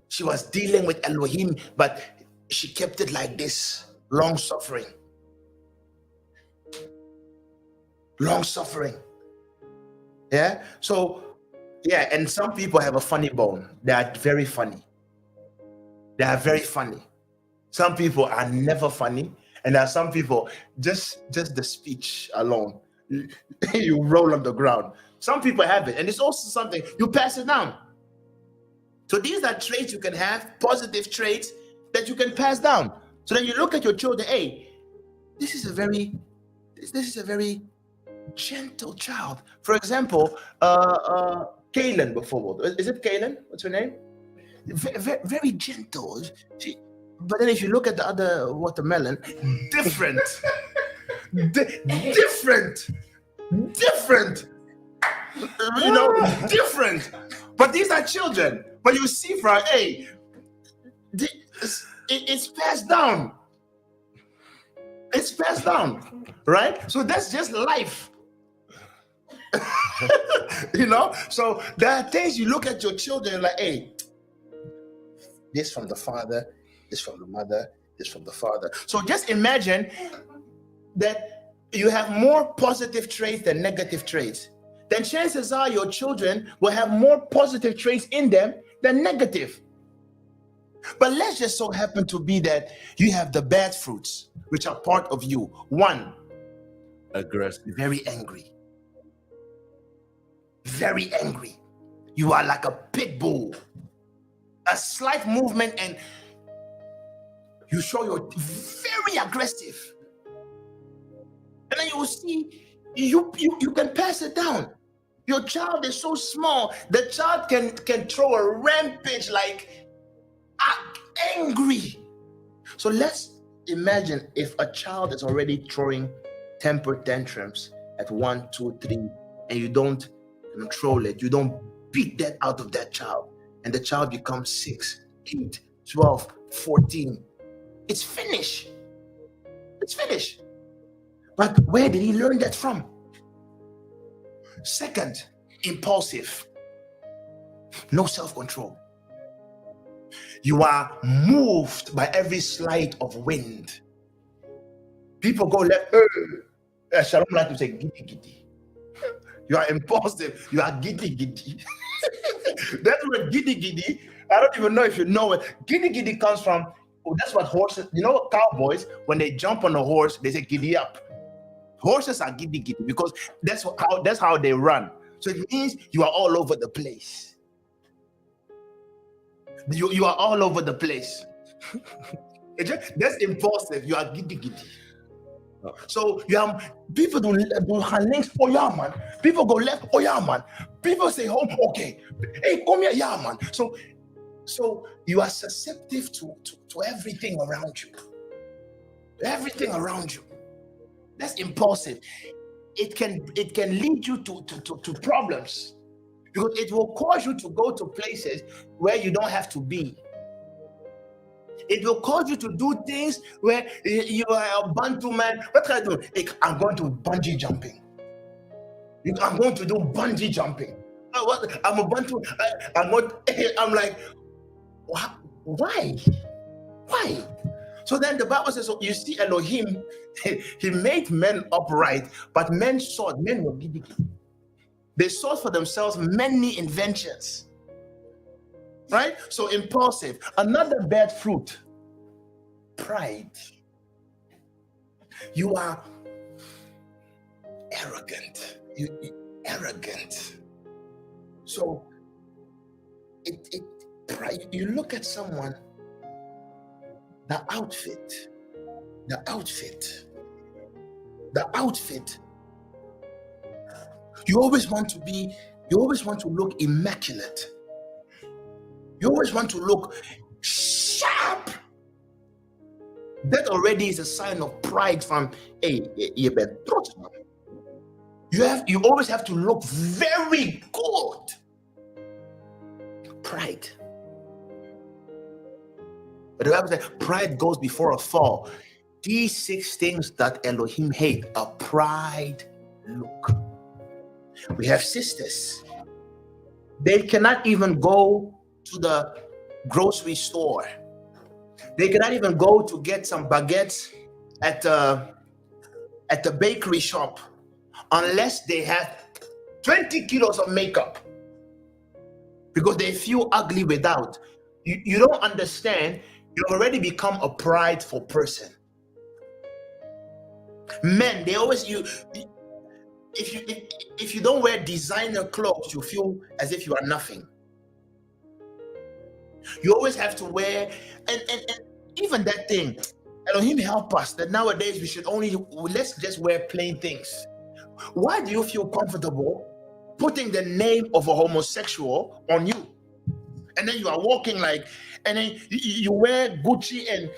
She was dealing with Elohim, but she kept it like this, long suffering. Long suffering. Yeah. So, yeah. And some people have a funny bone. They are very funny. They are very funny. Some people are never funny. And there are some people, just the speech alone, you roll on the ground. Some people have it. And it's also something, you pass it down. So these are traits you can have, positive traits that you can pass down. So then you look at your children, hey, this is a very gentle child. For example, Kaylin before. Is it Kaylin? What's her name? Very gentle. But then if you look at the other watermelon, different. Different. You know, different. But these are children. But you see from, hey, it's passed down. It's passed down, right? So that's just life. You know? So there are things you look at your children like, hey, this from the father, this from the mother, this from the father. So just imagine that you have more positive traits than negative traits. Then chances are your children will have more positive traits in them than negative. But let's just so happen to be that you have the bad fruits, which are part of you. One, Aggressive. very angry. Very angry. You are like a pit bull. A slight movement and you show you're very aggressive. And then you will see you can pass it down. Your child is so small, the child can throw a rampage like angry. So let's imagine if a child is already throwing temper tantrums at 1, 2, 3, and you don't control it, you don't beat that out of that child, and the child becomes 6, 8, 12, 14. It's finished. It's finished. But where did he learn that from? Second, impulsive. No self-control. You are moved by every slight of wind. People go left. Shalom like to say giddy giddy. You are impulsive. You are giddy giddy. That's where giddy giddy. I don't even know if you know it. Giddy giddy comes from. Oh, that's what horses. You know, cowboys when they jump on a horse, they say giddy up. Horses are giddy giddy because that's how they run. So it means you are all over the place. You are all over the place. That's impulsive. You are giddy giddy. So you have people do links. Oh yeah, man. People go left. Oh yeah, man. People say home. Okay. Hey, come here, yeah, man. So you are susceptible to everything around you. Everything around you. That's impulsive. It can lead you to problems because it will cause you to go to places where you don't have to be. It will cause you to do things where you are a Bantu man. What can I do? I'm going to bungee jumping. I'm going to do bungee jumping. I'm a Bantu. I'm like, why? Why? So then the Bible says, so you see Elohim, he made men upright, but men were giddy. They sought for themselves many inventions. Right? So impulsive. Another bad fruit, pride. You are arrogant. You arrogant. So pride. You look at someone, the outfit. You always want to look immaculate. You always want to look sharp. That already is a sign of pride from you always have to look very good. Pride. But the Bible says pride goes before a fall. These 6 things that Elohim hate: a pride look. We have sisters. They cannot even go to the grocery store. They cannot even go to get some baguettes at the bakery shop unless they have 20 kilos of makeup because they feel ugly without. You don't understand. You've already become a prideful person. Men, they always if you don't wear designer clothes, you feel as if you are nothing. You always have to wear, and even that thing, Elohim help us that nowadays let's just wear plain things. Why do you feel comfortable putting the name of a homosexual on you? And then you are walking and then you wear Gucci and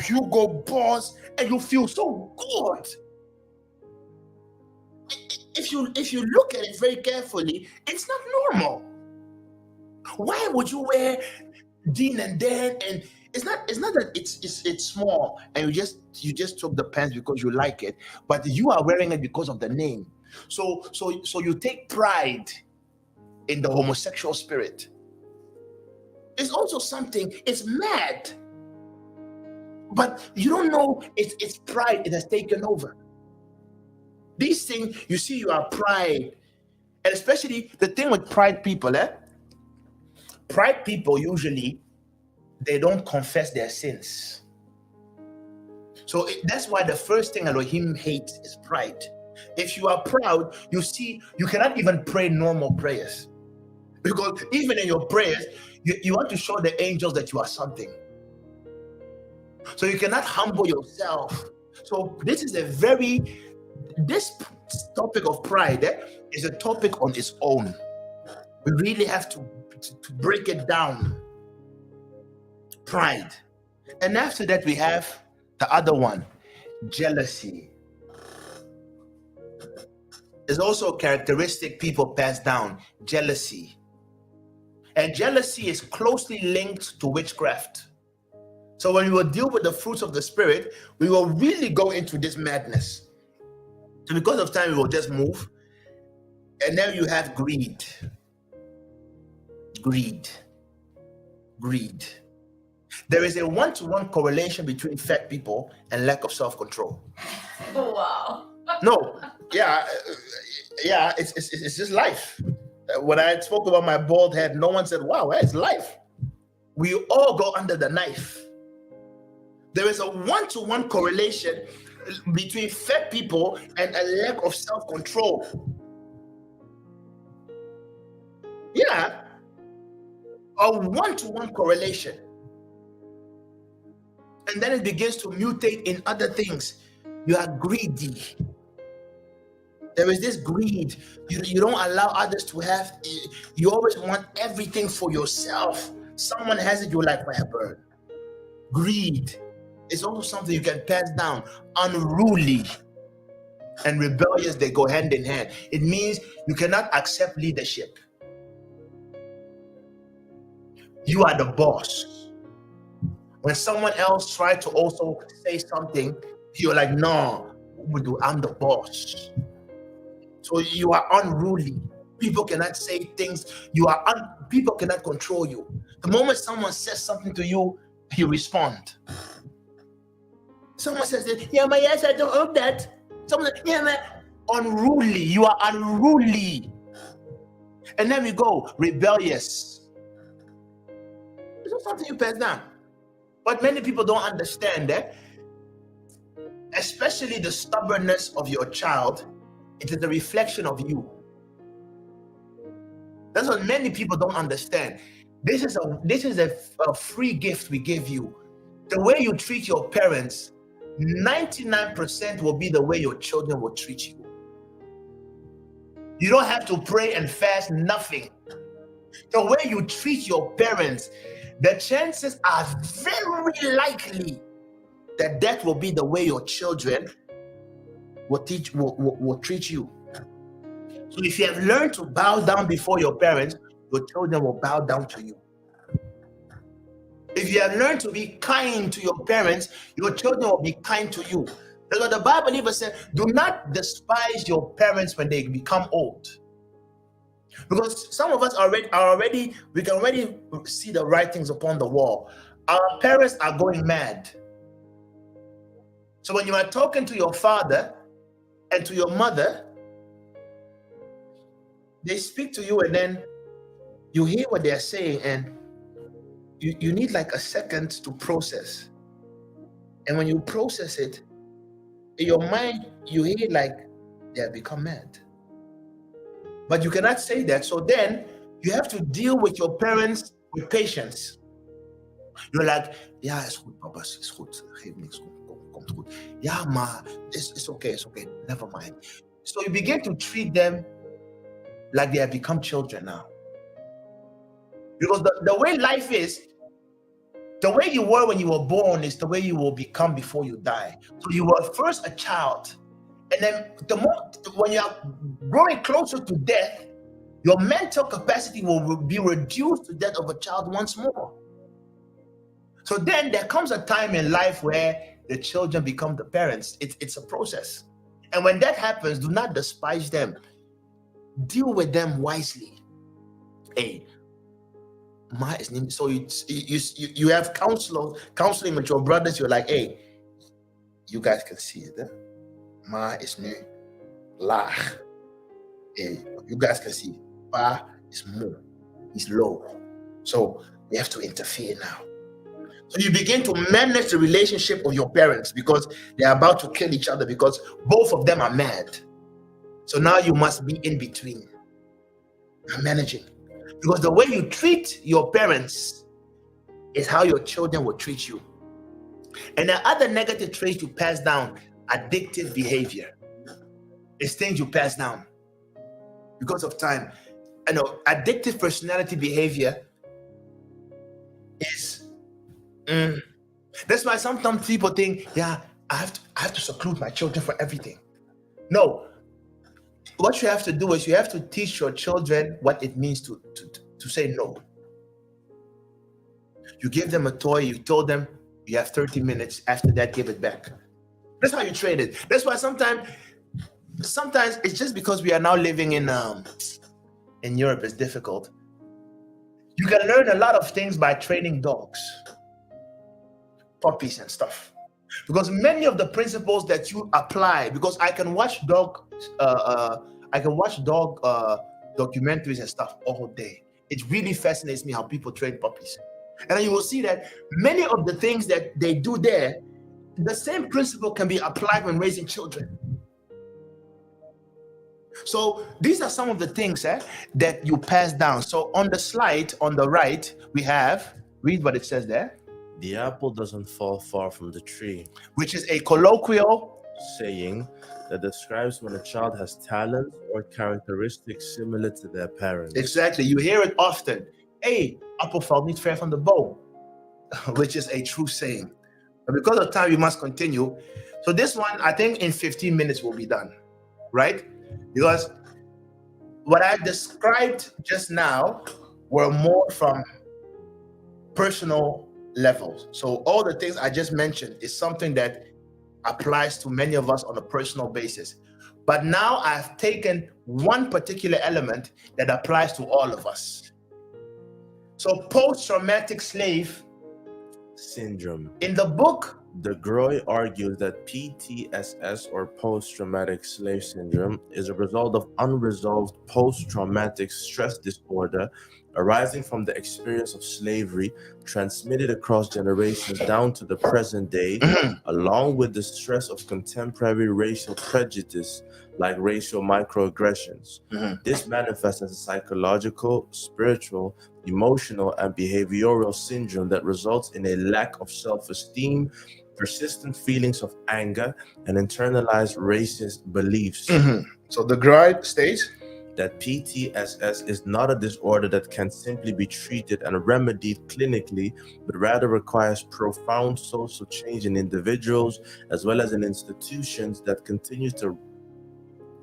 Hugo Boss and you feel so good. If you look at it very carefully, it's not normal. Why would you wear Dean and Dan? And it's not that it's small and you just took the pants because you like it, but you are wearing it because of the name. So you take pride in the homosexual spirit. It's also something, it's mad, but you don't know it's pride. It has taken over. These things, you see, you are pride, and especially the thing with pride people, pride people usually, they don't confess their sins. So that's why the first thing Elohim hates is pride. If you are proud, you see, you cannot even pray normal prayers. Because even in your prayers, you want to show the angels that you are something. So you cannot humble yourself. So this topic of pride is a topic on its own. We really have to break it down. Pride. And after that, we have the other one, jealousy. There's also a characteristic people pass down, jealousy. And jealousy is closely linked to witchcraft. So when we will deal with the fruits of the Spirit, we will really go into this madness. So because of time, we will just move. And then you have greed. Greed. There is a one-to-one correlation between fat people and lack of self-control. Wow. No, yeah, it's just life. When I spoke about my bald head, no one said, wow, it's life. We all go under the knife. There is a one-to-one correlation between fat people and a lack of self-control. Yeah, a one-to-one correlation. And then it begins to mutate in other things. You are greedy. There is this greed. You don't allow others to have. You always want everything for yourself. Someone has it, you're like, whatever. Greed is also something you can pass down. Unruly and rebellious, they go hand in hand. It means you cannot accept leadership. You are the boss. When someone else tries to also say something, you're like, no, I'm the boss. So you are unruly. People cannot say things. People cannot control you. The moment someone says something to you, you respond. Someone says, yeah, my yes, I don't hope that. Someone says, yeah, man, unruly. You are unruly. And then we go, rebellious. This is something you pass down. But many people don't understand that, especially the stubbornness of your child, it is a reflection of you. That's what many people don't understand. This is a free gift we give you. The way you treat your parents, 99% will be the way your children will treat you. You don't have to pray and fast, nothing. The way you treat your parents, the chances are very likely that will be the way your children will treat you. So if you have learned to bow down before your parents, your children will bow down to you. If you have learned to be kind to your parents, your children will be kind to you. That's what the Bible even said, do not despise your parents when they become old. Because some of us we can already see the writings upon the wall. Our parents are going mad. So when you are talking to your father and to your mother, they speak to you and then you hear what they're saying and you need like a second to process. And when you process it, in your mind, you hear like they have become mad. But you cannot say that. So then you have to deal with your parents with patience. You're like, yeah, it's good, Papa, it's good. Geef niks, komt goed. Yeah, ma, it's okay, never mind. So you begin to treat them like they have become children now. Because the way life is, the way you were when you were born is the way you will become before you die. So you were first a child. And then when you are growing closer to death, your mental capacity will be reduced to that of a child once more. So then there comes a time in life where the children become the parents. It's a process. And when that happens, do not despise them. Deal with them wisely. Hey, so you have counseling with your brothers. You're like, hey, you guys can see it. Eh? Ma is nu laag. Hey, you guys can see. Pa is more. He's low. So we have to interfere now. So you begin to manage the relationship of your parents because they're about to kill each other because both of them are mad. So now you must be in between and managing. Because the way you treat your parents is how your children will treat you. And the other negative traits you pass down, addictive behavior. It's things you pass down because of time. Addictive personality behavior is that's why sometimes people think, yeah, I have to seclude my children for everything. No. What you have to do is you have to teach your children what it means to say no. You give them a toy, you told them you have 30 minutes, after that give it back. That's how you train it. That's why sometimes it's just because we are now living in Europe, it's difficult. You can learn a lot of things by training dogs, puppies and stuff. Because many of the principles that you apply, because I can watch dog documentaries and stuff all day. It really fascinates me how people train puppies. And then you will see that many of the things that they do there, the same principle can be applied when raising children. So these are some of the things that you pass down. So on the slide on the right, we have, read what it says there. The apple doesn't fall far from the tree, which is a colloquial saying that describes when a child has talents or characteristics similar to their parents. Exactly. You hear it often. Hey, apple valt niet ver van de boom, which is a true saying. But because of time, we must continue. So this one, I think in 15 minutes will be done, right? Because what I described just now were more from personal levels. So all the things I just mentioned is something that applies to many of us on a personal basis. But now I've taken one particular element that applies to all of us. So post-traumatic slave syndrome. In the book, De Groy argues that PTSS, or post-traumatic slave syndrome, is a result of unresolved post-traumatic stress disorder arising from the experience of slavery transmitted across generations down to the present day, along with the stress of contemporary racial prejudice like racial microaggressions. This manifests as a psychological, spiritual, emotional, and behavioral syndrome that results in a lack of self-esteem, persistent feelings of anger, and internalized racist beliefs. So the Groy states that PTSS is not a disorder that can simply be treated and remedied clinically, but rather requires profound social change in individuals as well as in institutions that continue to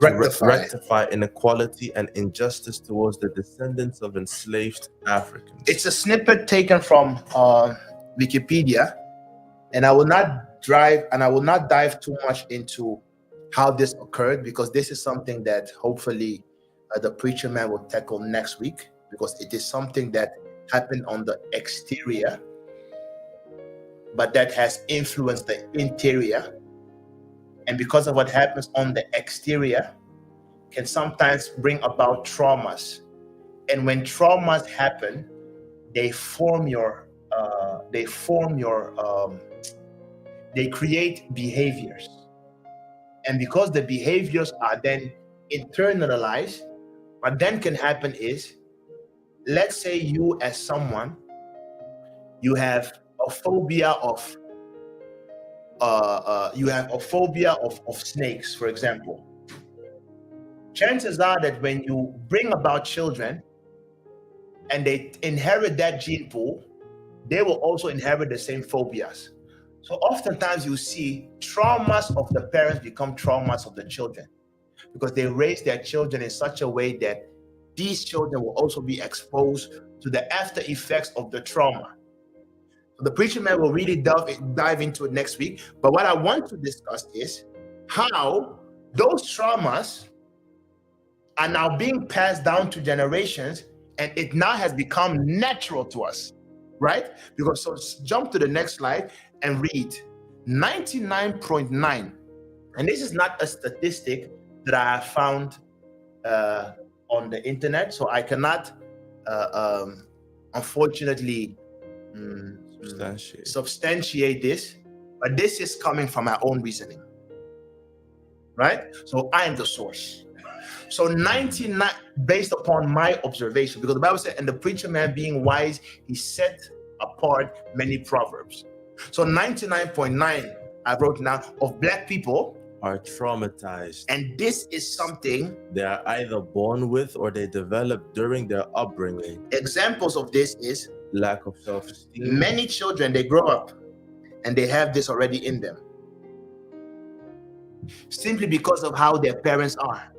rectify inequality and injustice towards the descendants of enslaved Africans. It's a snippet taken from Wikipedia, and I will not dive too much into how this occurred, because this is something that hopefully the preacher man will tackle next week, because it is something that happened on the exterior, but that has influenced the interior. And because of what happens on the exterior can sometimes bring about traumas. And when traumas happen, they create behaviors. And because the behaviors are then internalized, what then can happen is, let's say you as someone, you have a phobia of snakes, for example. Chances are that when you bring about children and they inherit that gene pool, they will also inherit the same phobias. So oftentimes you see traumas of the parents become traumas of the children, because they raise their children in such a way that these children will also be exposed to the after effects of the trauma. So the preacher man will really dive into it next week. But what I want to discuss is how those traumas are now being passed down to generations, and it now has become natural to us, right? Because so jump to the next slide and read 99.9. And this is not a statistic that I have found on the internet, so I cannot unfortunately substantiate this, but this is coming from our own reasoning, right? So I am the source. So 99, based upon my observation, because the Bible said, and the preacher man being wise, he set apart many proverbs. So 99.9, I wrote down, of black people are traumatized, and this is something they are either born with or they develop during their upbringing. Examples of this is Lack of self-esteem. many children, they grow up and they have this already in them, simply because of how their parents are.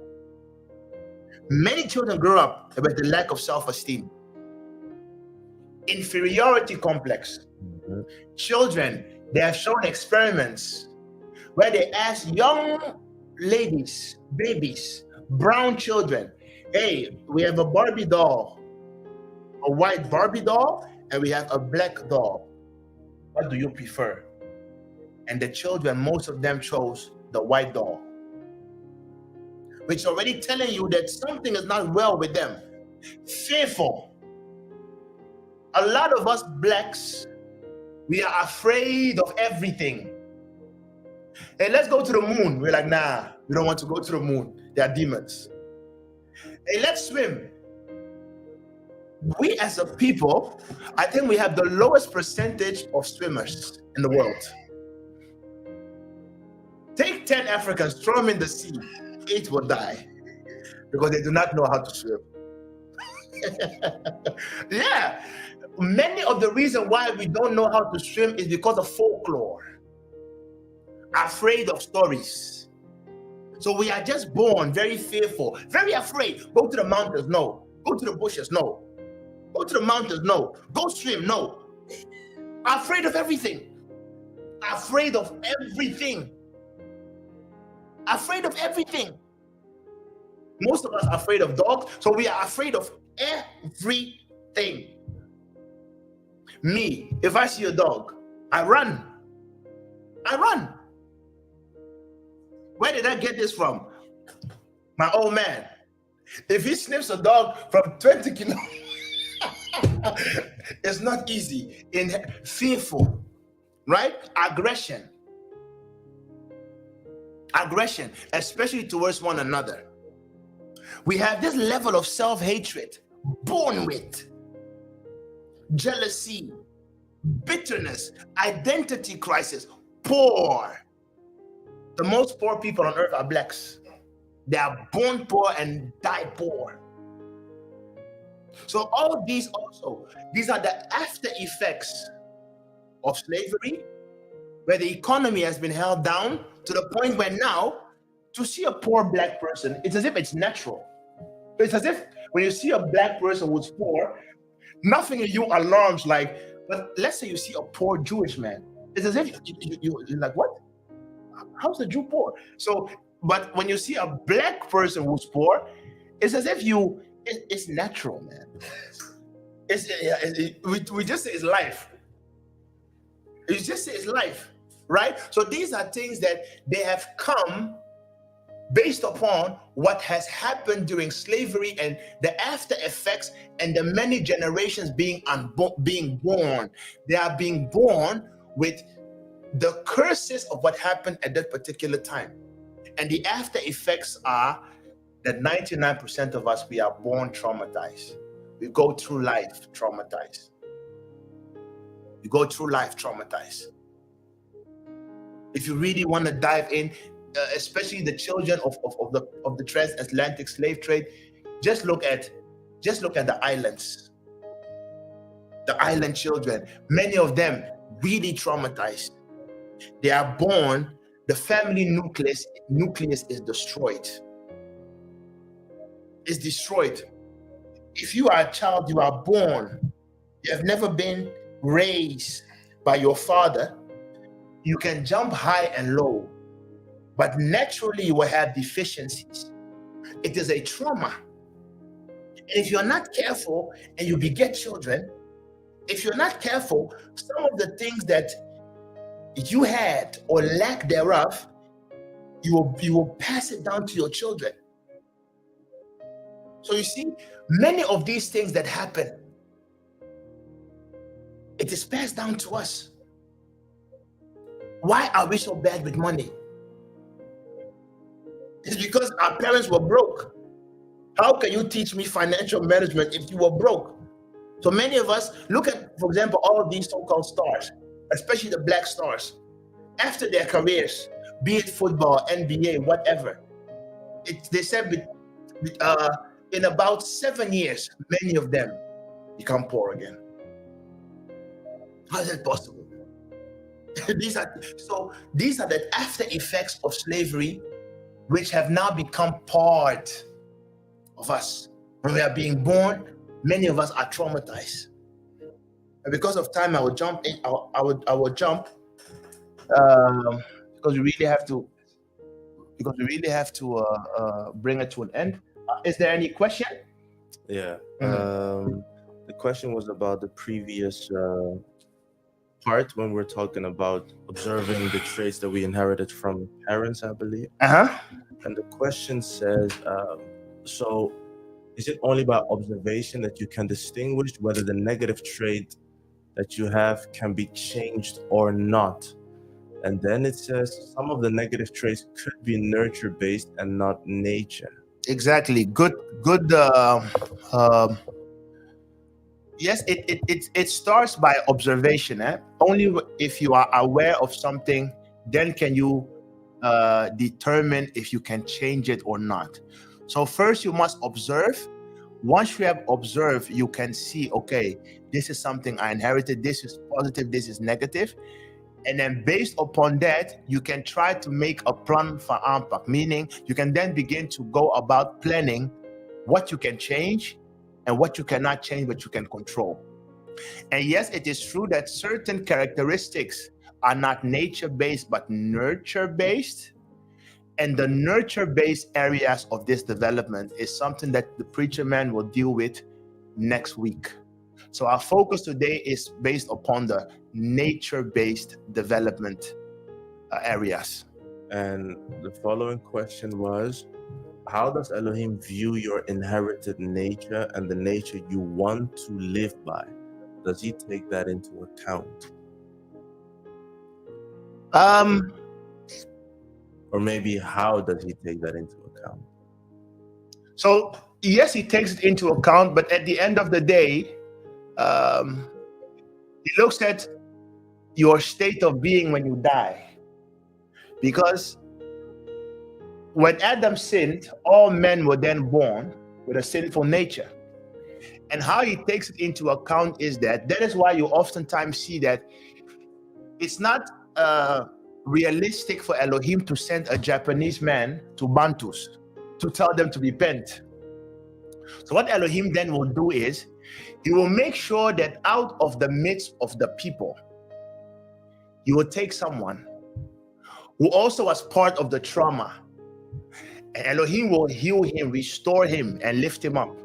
Many children grow up with the lack of self-esteem, inferiority complex. Children, they have shown experiments where they ask young ladies, babies, brown children, hey, we have a Barbie doll, a white Barbie doll, and we have a black doll. What do you prefer? And the children, most of them chose the white doll, which is already telling you that something is not well with them. Fearful. A lot of us blacks, we are afraid of everything. Hey, let's go to the moon. We're like, nah, we don't want to go to the moon. There are demons. Hey, let's swim. We as a people, I think we have the lowest percentage of swimmers in the world. Take 10 Africans, throw them in the sea, 8 will die because they do not know how to swim. Yeah, many of the reasons why we don't know how to swim is because of folklore. Afraid of stories. So we are just born very fearful, very afraid. Go to the mountains, no. Go to the bushes, no. Go to the mountains, no. Go swim, no. Afraid of everything. Afraid of everything. Afraid of everything. Most of us are afraid of dogs, so we are afraid of everything. Me, if I see a dog, I run. I run. Where did I get this from? My old man. If he sniffs a dog from 20 kilometers, it's not easy. Fearful, right? Aggression, especially towards one another. We have this level of self-hatred, born with jealousy, bitterness, identity crisis, poor. The most poor people on earth are blacks. They are born poor and die poor. So all these also, these are the after effects of slavery, where the economy has been held down to the point where now, to see a poor black person, it's as if it's natural. It's as if when you see a black person who's poor, nothing in you alarms like, but let's say you see a poor Jewish man. It's as if you're like, what? How's the Jew poor? So, but when you see a black person who's poor, it's as if it's natural, man. We just say it's life. It's just say it's life, right? So these are things that they have come based upon what has happened during slavery and the after effects and the many generations being born. They are being born with the curses of what happened at that particular time. And the after effects are that 99% of us, we are born traumatized. We go through life traumatized. We go through life traumatized. If you really want to dive in, especially the children of the transatlantic slave trade, just look at the islands. The island children, many of them really traumatized. They are born, the family nucleus is destroyed. It's destroyed. If you are a child, you are born, you have never been raised by your father, you can jump high and low, but naturally you will have deficiencies. It is a trauma. And if you're not careful and you beget children, if you're not careful, some of the things that you had or lack thereof, you will pass it down to your children. So you see, many of these things that happen, It is passed down to us. Why are we so bad with money? It's because our parents were broke. How can you teach me financial management if you were broke? So many of us look at, for example, all of these so-called stars, especially the black stars. After their careers, be it football, NBA, whatever, they said in about 7 years, many of them become poor again. How is that possible? These are the after effects of slavery, which have now become part of us. When we are being born, many of us are traumatized. And because of time, I will jump in. I will jump because we really have to. Because we really have to bring it to an end. Is there any question? Yeah. The question was about the previous part when we're talking about observing the traits that we inherited from parents, I believe. And the question says, so is it only by observation that you can distinguish whether the negative trait that you have can be changed or not? And then it says some of the negative traits could be nurture-based and not nature. Exactly. Good. Yes, it starts by observation. Only if you are aware of something, then can you determine if you can change it or not. So first you must observe. Once you have observed, you can see, okay, this is something I inherited, this is positive, this is negative. And then based upon that, you can try to make a plan for impact, meaning you can then begin to go about planning what you can change and what you cannot change, but you can control. And yes, it is true that certain characteristics are not nature-based, but nurture-based. And the nurture-based areas of this development is something that the preacher man will deal with next week. So our focus today is based upon the nature-based development areas. And the following question was, how does Elohim view your inherited nature and the nature you want to live by? Does he take that into account? Or maybe how does he take that into account? So yes, he takes it into account, but at the end of the day, he looks at your state of being when you die. Because when Adam sinned, all men were then born with a sinful nature. And how he takes it into account is that is why you oftentimes see that it's not realistic for Elohim to send a Japanese man to Bantus to tell them to repent. So what Elohim then will do is he will make sure that out of the midst of the people, he will take someone who also was part of the trauma. And Elohim will heal him, restore him, and lift him up.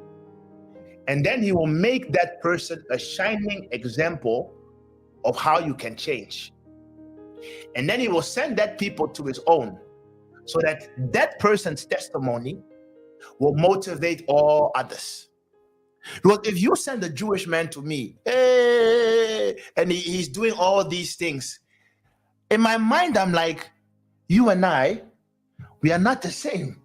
And then he will make that person a shining example of how you can change. And then he will send that people to his own, so that that person's testimony will motivate all others. Because if you send a Jewish man to me, hey, and he's doing all these things, in my mind, I'm like, you and I, we are not the same.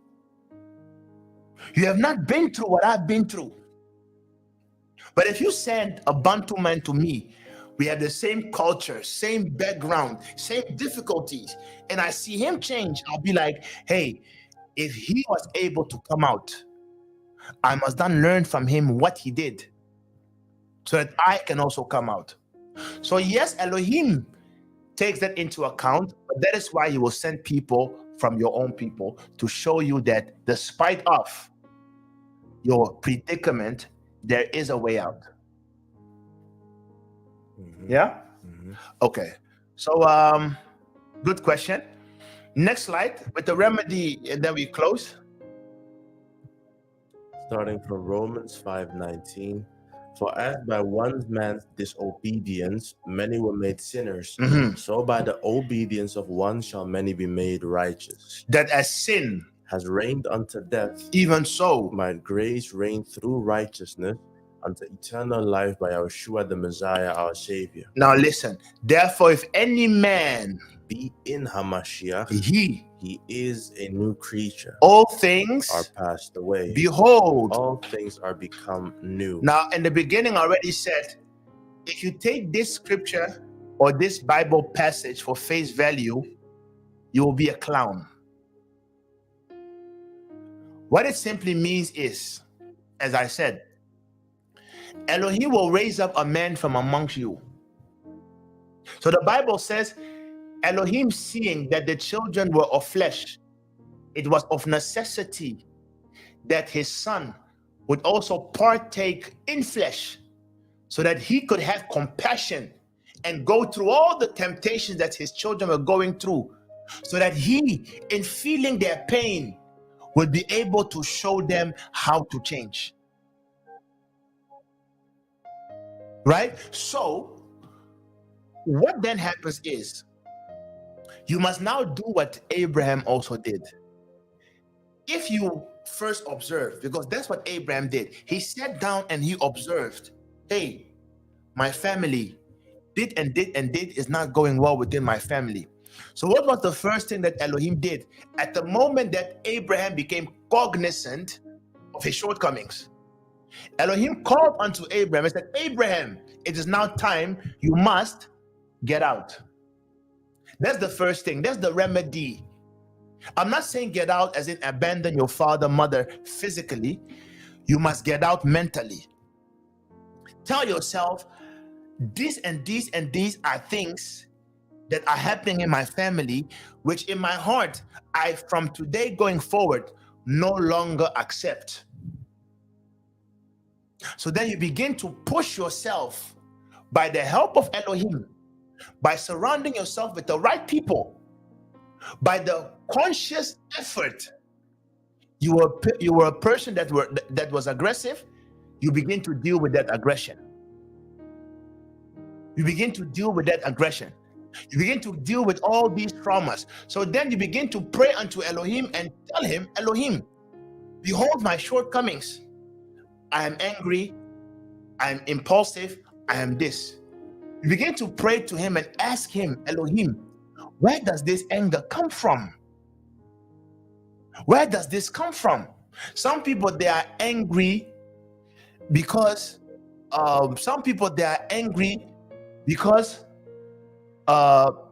You have not been through what I've been through. But if you send a Bantu man to me, we have the same culture, same background, same difficulties, and I see him change, I'll be like, hey, if he was able to come out, I must then learn from him what he did so that I can also come out. So yes, Elohim takes that into account, but that is why he will send people from your own people to show you that despite of your predicament, there is a way out. Yeah? Okay. So good question. Next slide with the remedy, and then we close. Starting from Romans 5:19. For as by one man's disobedience many were made sinners, so by the obedience of one shall many be made righteous. That as sin has reigned unto death, even so might grace reign through righteousness unto eternal life by our Yeshua the Messiah, our Savior. Now listen. Therefore, if any man Be in Hamashiach, he is a new creature. all Are things passed away. behold. All things are become new. Now, in the beginning, I already said, if you take this scripture or this Bible passage for face value, you will be a clown. What it simply means is, as I said, Elohim will raise up a man from amongst you. So the Bible says, Elohim, seeing that the children were of flesh, it was of necessity that his son would also partake in flesh, so that he could have compassion and go through all the temptations that his children were going through, so that he, in feeling their pain, would be able to show them how to change. Right? So, what then happens is, you must now do what Abraham also did. If you first observe, because that's what Abraham did, he sat down and he observed, hey, my family did and did and did is not going well within my family. So what was the first thing that Elohim did? At the moment that Abraham became cognizant of his shortcomings, Elohim called unto Abraham and said, Abraham, it is now time, you must get out. That's the first thing. That's the remedy. I'm not saying get out as in abandon your father, mother physically. You must get out mentally. Tell yourself, this and these and these are things that are happening in my family, which in my heart, I from today going forward, no longer accept. So then you begin to push yourself by the help of Elohim, by surrounding yourself with the right people, by the conscious effort. You were a person that was aggressive. You begin to deal with that aggression. You begin to deal with that aggression. You begin to deal with all these traumas. So then you begin to pray unto Elohim and tell him, Elohim, behold my shortcomings. I am angry. I am impulsive. I am this. You begin to pray to him and ask him, Elohim, where does this anger come from? Where does this come from? Some people, they are angry because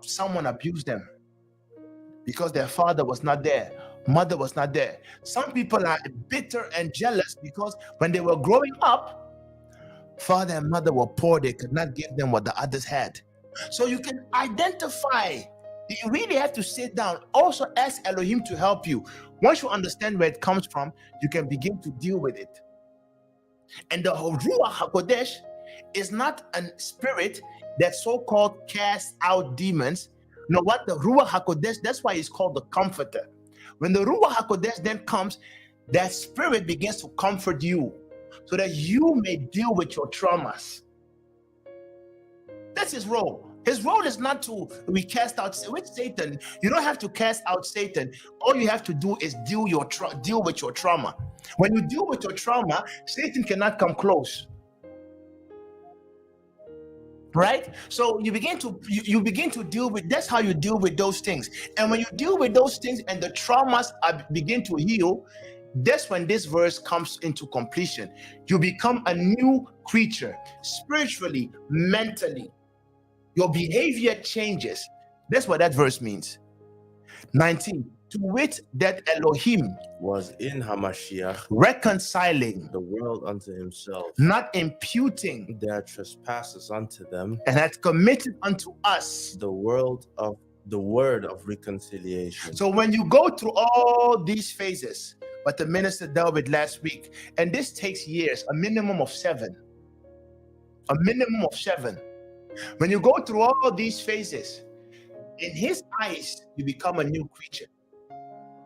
someone abused them, because their father was not there, mother was not there. Some people are bitter and jealous because when they were growing up, father and mother were poor, they could not give them what the others had. So you can identify. You really have to sit down. Also ask Elohim to help you. Once you understand where it comes from, you can begin to deal with it. And the Ruach HaKodesh is not a spirit that so-called casts out demons. No, what the Ruach HaKodesh, that's why it's called the comforter. When the Ruach HaKodesh then comes, that spirit begins to comfort you so that you may deal with your traumas. That's his role. His role is not to cast out with Satan. You don't have to cast out Satan. All you have to do is deal with your trauma. When you deal with your trauma, Satan cannot come close. Right? So you begin to deal with, that's how you deal with those things. And when you deal with those things and the traumas begin to heal, that's when this verse comes into completion. You become a new creature, spiritually, mentally. Your behavior changes. That's what that verse means. 19. To wit, that Elohim was in Hamashiach, reconciling the world unto himself, not imputing their trespasses unto them, and had committed unto us the word of reconciliation. So when you go through all these phases, what the minister dealt with last week, and this takes years, a minimum of 7. When you go through all these phases, in his eyes, you become a new creature.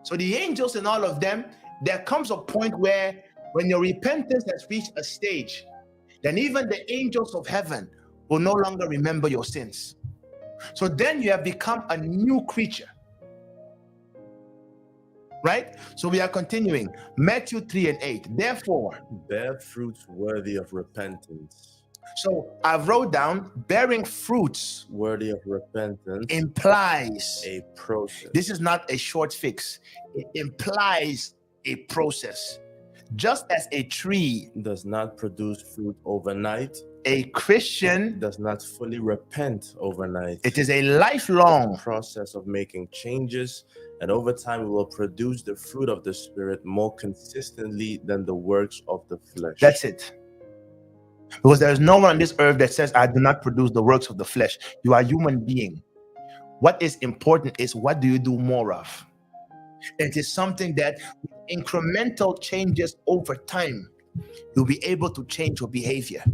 So the angels and all of them, there comes a point where when your repentance has reached a stage, then even the angels of heaven will no longer remember your sins. So then you have become a new creature. Right? So we are continuing. Matthew 3:8. Therefore, Bear fruits worthy of repentance. so I wrote down bearing fruits Worthy of repentance. implies A process. this is not a short fix. It implies a process. Just as a tree, does not produce fruit overnight. a Christian, Does not fully repent overnight. it is a lifelong process of making changes, and over time we will produce the fruit of the Spirit more consistently than the works of the flesh. That's it. Because there is no one on this earth that says, I do not produce the works of the flesh. You are a human being. What is important is what do you do more of? It is something that incremental changes over time, you'll be able to change your behavior.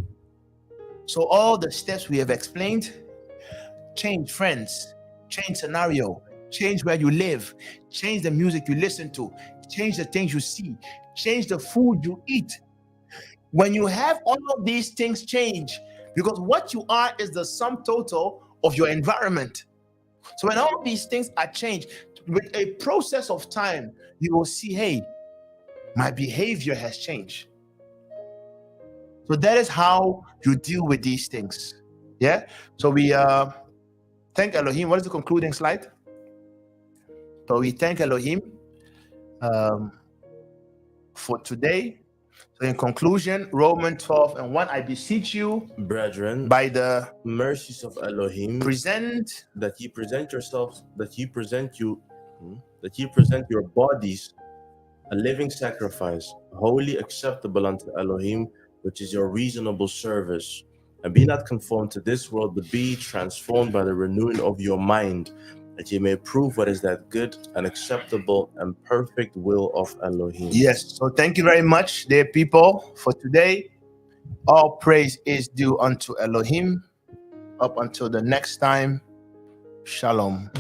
So all the steps we have explained, change friends, change scenario, change where you live, change the music you listen to, change the things you see, change the food you eat. When you have all of these things change, because what you are is the sum total of your environment. So when all these things are changed, with a process of time, you will see, hey, my behavior has changed. So that is how you deal with these things. Yeah. So we thank Elohim. What is the concluding slide? So we thank Elohim for today. So in conclusion, Romans 12:1, I beseech you, brethren, by the mercies of Elohim, present that ye present your bodies a living sacrifice, wholly acceptable unto Elohim, which is your reasonable service. And be not conformed to this world, but be transformed by the renewing of your mind, that ye may prove what is that good and acceptable and perfect will of Elohim. Yes. So thank you very much, dear people, for today. All praise is due unto Elohim. Up until the next time, shalom.